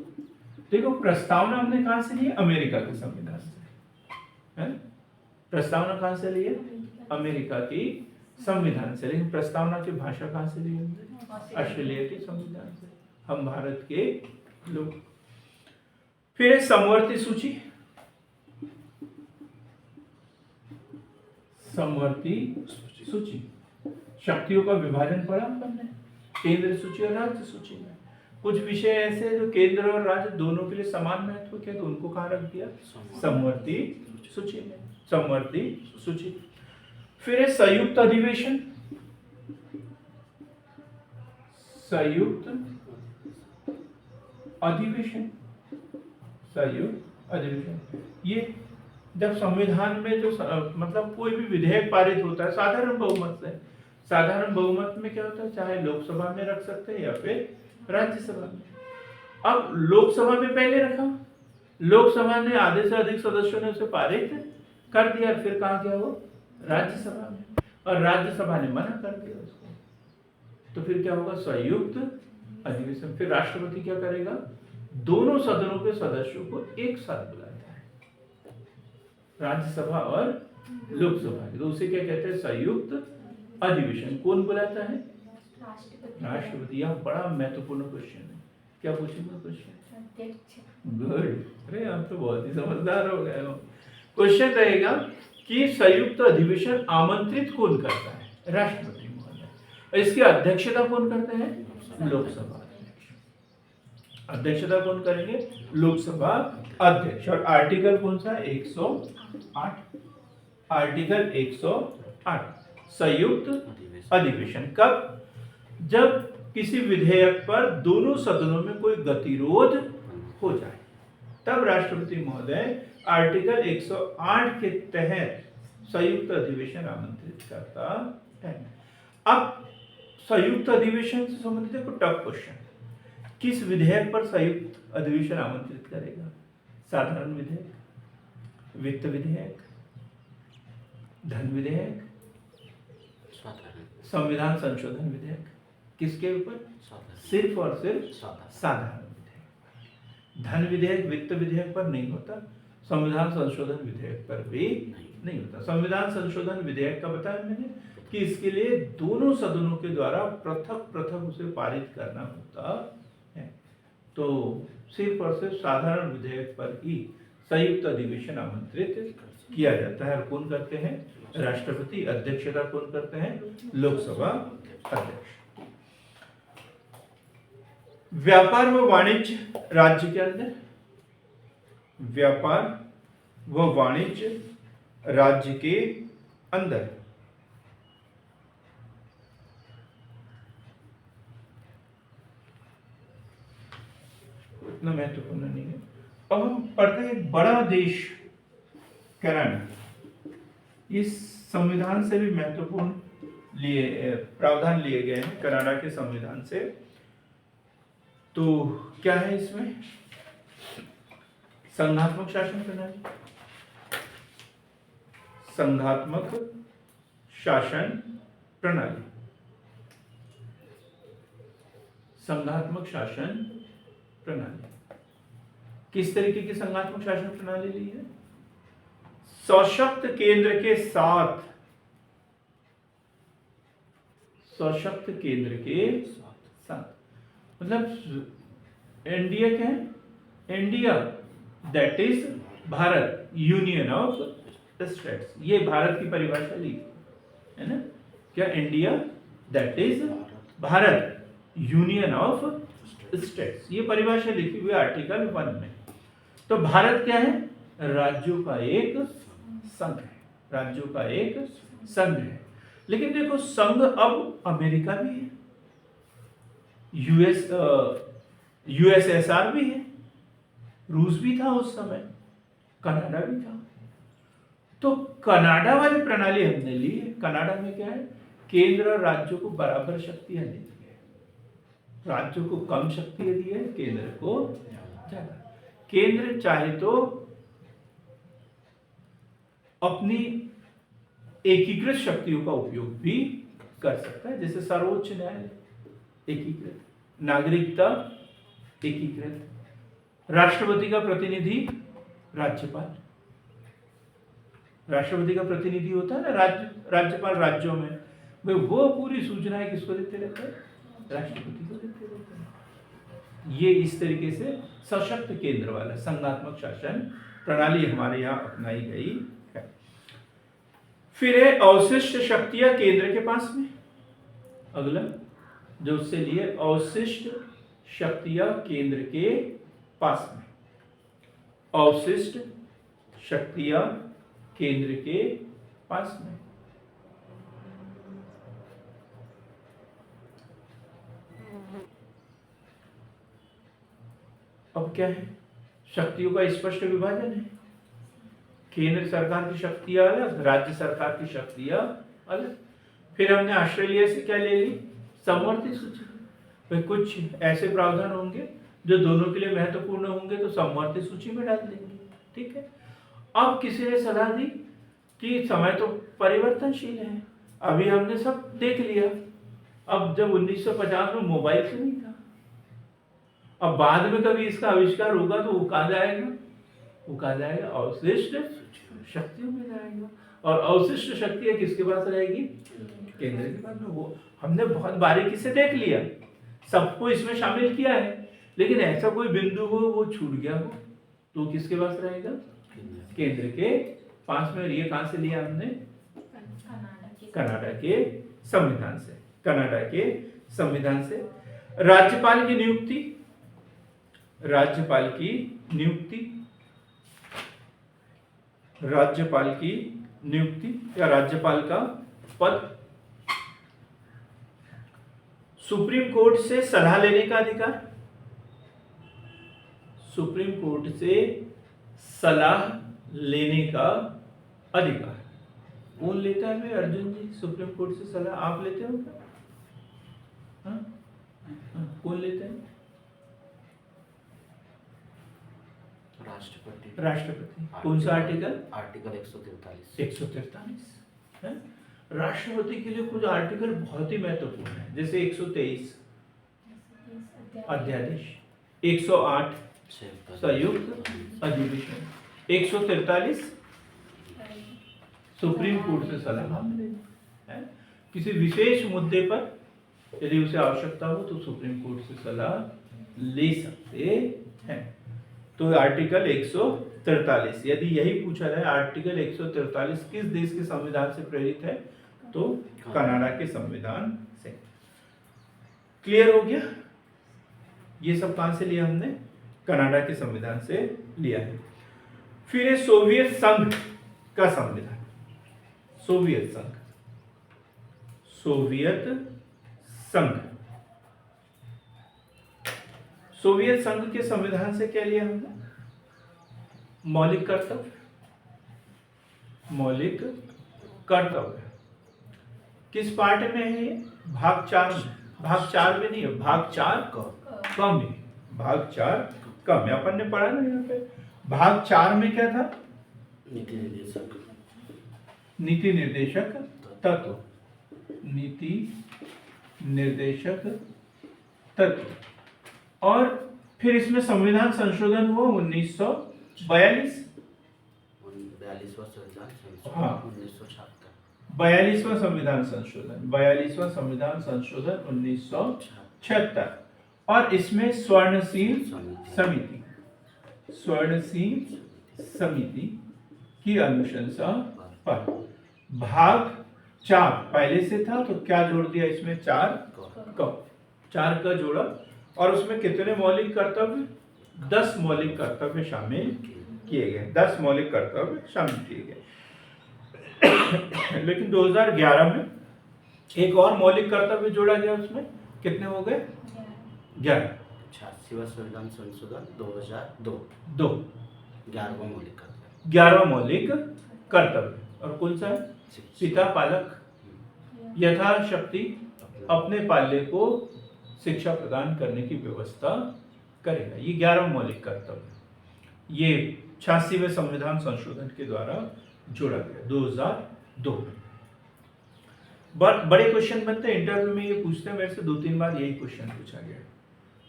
देखो प्रस्तावना हमने कहां से ली? अमेरिका के संविधान से, है? प्रस्तावना कहां से ली है? अमेरिका की संविधान से। लेकिन प्रस्तावना की भाषा कहां से ली हमने? ऑस्ट्रेलिया के संविधान से, हम भारत के लोग। फिर समवर्ती सूची, समवर्ती सूची, शक्तियों का विभाजन पढ़ा हमने, केंद्र सूची और राज्य सूची में। कुछ विषय ऐसे जो केंद्र और राज्य दोनों के लिए समान महत्व के, तो उनको कहाँ रख दिया? समवर्ती सूची में, समवर्ती सूची। फिर है संयुक्त अधिवेशन, संयुक्त अधिवेशन, संयुक्त अधिवेशन। ये जब संविधान में जो मतलब कोई भी विधेयक पारित होता है साधारण बहुमत से, साधारण बहुमत में क्या होता है, चाहे लोकसभा में रख सकते हैं या फिर राज्यसभा में। अब लोकसभा में पहले रखा, लोकसभा ने आधे से अधिक सदस्यों ने उसे पारित कर दिया, फिर कहा गया वो राज्यसभा में, और राज्यसभा ने मना कर दिया उसको, तो फिर क्या होगा? संयुक्त अधिवेशन। फिर राष्ट्रपति क्या करेगा? दोनों सदनों के सदस्यों को एक साथ बुलाता है, राज्यसभा और लोकसभा, तो उसे क्या कहते हैं? संयुक्त अधिवेशन। कौन बुलाता है? राष्ट्रपति। यह बड़ा महत्वपूर्ण क्वेश्चन है। क्या पूछेंगे क्वेश्चन? गुड, अरे आप तो बहुत ही समझदार हो गए हो। क्वेश्चन रहेगा कि संयुक्त अधिवेशन आमंत्रित कौन करता है? राष्ट्रपति महोदय। इसकी अध्यक्षता कौन करते हैं? लोकसभा अध्यक्ष। अध्यक्षता कौन करेंगे? लोकसभा अध्यक्ष। और आर्टिकल कौन सा? 108, आर्टिकल 108, संयुक्त अधिवेशन। कब? जब किसी विधेयक पर दोनों सदनों में कोई गतिरोध हो जाए, तब राष्ट्रपति महोदय आर्टिकल 108 के तहत संयुक्त अधिवेशन आमंत्रित करता है। अब संयुक्त अधिवेशन से संबंधित एक टफ क्वेश्चन, किस विधेयक पर संयुक्त अधिवेशन आमंत्रित करेगा? साधारण विधेयक, वित्त विधेयक, धन विधेयक, साधारण संविधान संशोधन विधेयक, किसके ऊपर? साधारण सिर्फ और सिर्फ साधारण साधारण विधेयक। धन विधेयक वित्त विधेयक पर नहीं होता, संविधान संशोधन विधेयक पर भी नहीं होता। संविधान संशोधन विधेयक का बताया मैंने कि इसके लिए दोनों सदनों के द्वारा पृथक पृथक उसे पारित करना होता है। तो सिर्फ और सिर्फ साधारण विधेयक पर ही संयुक्त अधिवेशन आमंत्रित किया जाता है। और कौन करते हैं? राष्ट्रपति। अध्यक्षता कौन करते हैं? लोकसभा अध्यक्ष। व्यापार व वाणिज्य राज्य के अंदर, व्यापार व वाणिज्य राज्य के अंदर इतना महत्वपूर्ण नहीं है। अब हम पढ़ते हैं एक बड़ा देश कनाडा। इस संविधान से भी महत्वपूर्ण प्रावधान लिए गए हैं कनाडा के संविधान से। तो क्या है इसमें? संघात्मक शासन प्रणाली, संघात्मक शासन प्रणाली, संघात्मक शासन प्रणाली। किस तरीके की संघात्मक शासन प्रणाली ली है? सशक्त केंद्र के साथ, सशक्त केंद्र के साथ मतलब इंडिया क्या है? India that is Bharat, union of states. ये भारत की परिभाषा ली है ना। क्या? India that is Bharat, union of states, ये परिभाषा लिखी हुई आर्टिकल 1 में। तो भारत क्या है? राज्यों का एक संघ है, राज्यों का एक संघ है। लेकिन देखो संघ अब अमेरिका भी है, यूएसएसआर भी है, रूस भी था उस समय, कनाडा भी था। तो कनाडा वाली प्रणाली हमने ली है। कनाडा में क्या है? केंद्र और राज्यों को बराबर शक्तियां दी है, राज्यों को कम शक्तियां दी है, केंद्र को ज्यादा। केंद्र चाहे तो अपनी एकीकृत शक्तियों का उपयोग भी कर सकता है, जैसे सर्वोच्च न्यायालय एकीकृत, नागरिकता एकीकृत, राष्ट्रपति का प्रतिनिधि राज्यपाल, राष्ट्रपति का प्रतिनिधि होता है ना राज्यपाल राज्यों में, भाई वो पूरी सूचनाएं किसको देते रहते हैं? राष्ट्रपति को देते रहते हैं। ये इस तरीके से सशक्त केंद्र वाला संघात्मक शासन प्रणाली हमारे यहाँ अपनाई गई है। फिर है अवशिष्ट शक्तियां केंद्र के पास में। अगला जो उससे लिए अवशिष्ट शक्तियां केंद्र के पास में, अवशिष्ट शक्तियां केंद्र के पास में। अब क्या है? शक्तियों का स्पष्ट विभाजन है। केंद्र सरकार की शक्तियां अलग, राज्य सरकार की शक्तियां अलग। फिर हमने ऑस्ट्रेलिया से क्या ले ली? समवर्ती सूची। भाई कुछ ऐसे प्रावधान होंगे जो दोनों के लिए महत्वपूर्ण होंगे तो समवर्ती सूची में डाल देंगे, ठीक है। अब किसी ने सलाह दी कि समय तो परिवर्तनशील है, अभी हमने सब देख लिया, अब जब 1950 में मोबाइल से नहीं था, अब बाद में कभी इसका आविष्कार होगा तो वो कहाँ जाएगा? वो कहाँ जाएगा? अवशिष्ट शक्तियों में जाएगा। और अवशिष्ट शक्तियां किसके पास रहेगी? केंद्र के पास में। वो हमने बहुत बारीकी से देख लिया, सबको इसमें शामिल किया है, लेकिन ऐसा कोई बिंदु हो वो छूट गया हो तो किसके पास रहेगा? केंद्र के पास में। ये कहां से लिया हमने? कनाडा के संविधान से। कनाडा के संविधान से। राज्यपाल की नियुक्ति, राज्यपाल की नियुक्ति, राज्यपाल की नियुक्ति या राज्यपाल का पद। सुप्रीम कोर्ट से सलाह लेने का अधिकार, सुप्रीम कोर्ट से सलाह लेने का अधिकार। कौन लेता है भाई? अर्जुन जी सुप्रीम कोर्ट से सलाह आप लेते हो क्या? हाँ? कौन लेते हैं? राष्ट्रपति। राष्ट्रपति। कौन सा आर्टिकल? आर्टिकल 143। 143 है। राष्ट्रपति के लिए कुछ आर्टिकल बहुत ही महत्वपूर्ण है, जैसे 123 अध्यादेश, 108 संयुक्त अधिवेशन, 143 सुप्रीम कोर्ट से सलाह मिलेगी है। किसी विशेष मुद्दे पर यदि उसे आवश्यकता हो तो सुप्रीम कोर्ट से सलाह ले सकते हैं। तो आर्टिकल 143, यदि यही पूछा जाए आर्टिकल 143 किस देश के संविधान से प्रेरित है, तो कनाडा के संविधान से। क्लियर हो गया? ये सब कहां से लिया हमने? कनाडा के संविधान से लिया है। फिर है सोवियत संघ का संविधान। सोवियत संघ, सोवियत संघ, सोवियत संघ के संविधान से क्या लिया हमने? मौलिक कर्तव्य, मौलिक कर्तव्य किस पार्ट में है ये? भाग 4 में। भाग 4 में नहीं है, भाग 4 कम है, भाग 4 कम है। अपन ने पढ़ा ना यहाँ पे भाग 4 में क्या था? नीति निर्देशक, नीति निर्देशक तत्व, नीति निर्देशक तत्व। और फिर इसमें संविधान संशोधन हुआ 1942। 42वां संविधान संशोधन, हाँ। 1976। 42वां संविधान संशोधन, 42वां संविधान संशोधन 1976। और इसमें स्वर्णशील समिति, स्वर्णशील समिति की अनुशंसा पर भाग 4 पहले से था तो क्या जोड़ दिया इसमें? 4 का जोड़ा। और उसमें कितने मौलिक कर्तव्य? 10 मौलिक कर्तव्य शामिल किए गए, 10 मौलिक कर्तव्य शामिल किए गए। लेकिन 2011 में एक और मौलिक कर्तव्य जोड़ा गया, उसमें कितने हो गए? 11। 86वां संविधान संशोधन 2002। 11वां मौलिक कर्तव्य। 11वां मौलिक कर्तव्य। और कौन सा है? पिता पालक यथाशक्ति अपने पाल्य को शिक्षा प्रदान करने की व्यवस्था करेगा। ये 11वां मौलिक कर्तव्य, ये 86वें संविधान संशोधन के द्वारा जोड़ा गया 2002 में। बड़े क्वेश्चन बनते हैं इंटरव्यू में, ये पूछते हैं मेरे से 2-3 बार यही क्वेश्चन पूछा गया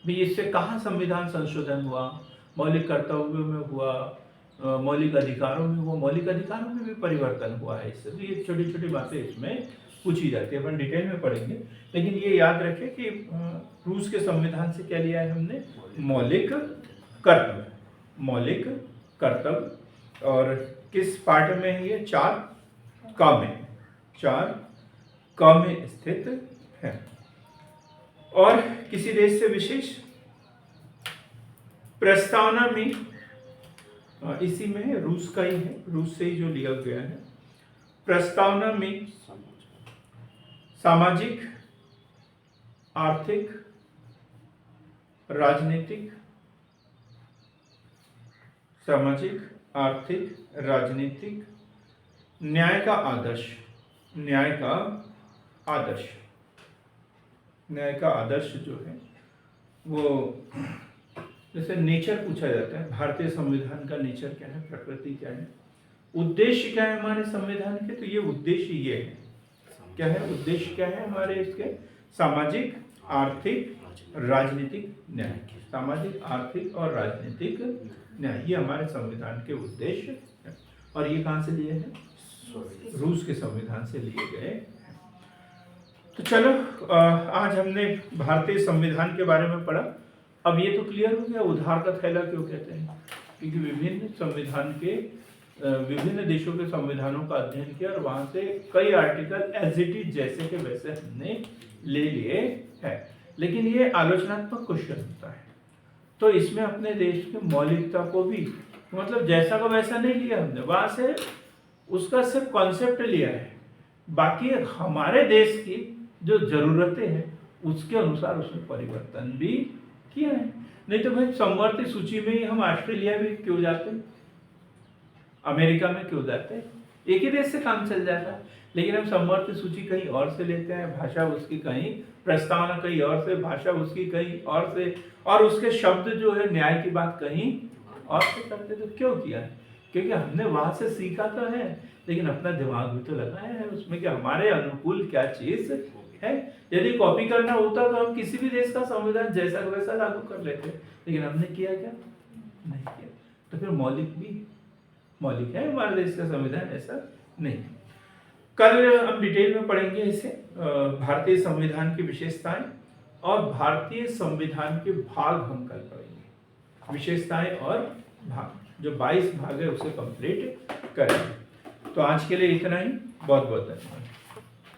भाई इससे कहाँ संविधान संशोधन हुआ? मौलिक कर्तव्यों में हुआ, मौलिक अधिकारों में हुआ, मौलिक अधिकारों में भी परिवर्तन हुआ है इससे। तो ये छोटी छोटी बातें इसमें पूछी जाती है, अपन डिटेल में पढ़ेंगे। लेकिन ये याद रखें कि रूस के संविधान से क्या लिया है हमने? मौलिक कर्तव्य, मौलिक कर्तव्य। और किस पार्ट में है ये? 4 क में, 4 क में स्थित है। और किसी देश से विशेष प्रस्तावना में इसी में है, रूस का ही है, रूस से ही जो लिया गया है। प्रस्तावना में सामाजिक, आर्थिक, राजनीतिक, सामाजिक, आर्थिक, राजनीतिक, न्याय का आदर्श, न्याय का आदर्श, न्याय का आदर्श जो है वो, जैसे नेचर पूछा जाता है, भारतीय संविधान का नेचर क्या है, प्रकृति क्या है, उद्देश्य क्या है हमारे संविधान के? तो ये उद्देश्य ये है, क्या है उद्देश्य, क्या है हमारे इसके? सामाजिक, आर्थिक, राजनीतिक न्याय। सामाजिक, आर्थिक और राजनीतिक न्याय, ये हमारे संविधान के उद्देश्य है। और ये कहाँ से लिए हैं? रूस के संविधान से लिए गए। तो चलो आज हमने भारतीय संविधान के बारे में पढ़ा। अब ये तो क्लियर हो गया उधार का थैला क्यों कहते हैं, क्योंकि विभिन्न संविधान के विभिन्न देशों के संविधानों का अध्ययन किया और वहां से कई आर्टिकल एज इट इज जैसे के वैसे हमने ले लिए हैं। लेकिन ये आलोचनात्मक क्वेश्चन होता है, तो इसमें अपने देश की मौलिकता को भी, मतलब जैसा का वैसा नहीं लिया हमने, वहां से उसका सिर्फ कॉन्सेप्ट लिया है, बाकी हमारे देश की जो जरूरतें हैं उसके अनुसार उसमें परिवर्तन भी किया है। नहीं तो भाई समवर्ती सूची में ही हम ऑस्ट्रेलिया भी क्यों जाते, अमेरिका में क्यों जाते, एक ही देश से काम चल जाता। लेकिन हम समवर्ती सूची कहीं और से लेते हैं, भाषा उसकी कहीं, प्रस्तावना कहीं और से, भाषा उसकी कहीं और से, और उसके शब्द जो है न्याय की बात कहीं और से करते। तो क्यों किया है? क्योंकि हमने वहां से सीखा तो है, लेकिन अपना दिमाग भी तो लगाया है उसमें कि हमारे अनुकूल क्या चीज है। यदि कॉपी करना होता तो हम किसी भी देश का संविधान जैसा वैसा लागू कर लेते, लेकिन हमने किया क्या? नहीं किया। तो फिर मौलिक है हमारे देश का संविधान, ऐसा नहीं। कल हम डिटेल में पढ़ेंगे इसे, भारतीय संविधान की विशेषताएं और भारतीय संविधान के भाग हम कल पढ़ेंगे। विशेषताएं और भाग, जो 22 भाग है उसे कंप्लीट करेंगे। तो आज के लिए इतना ही। बहुत बहुत धन्यवाद।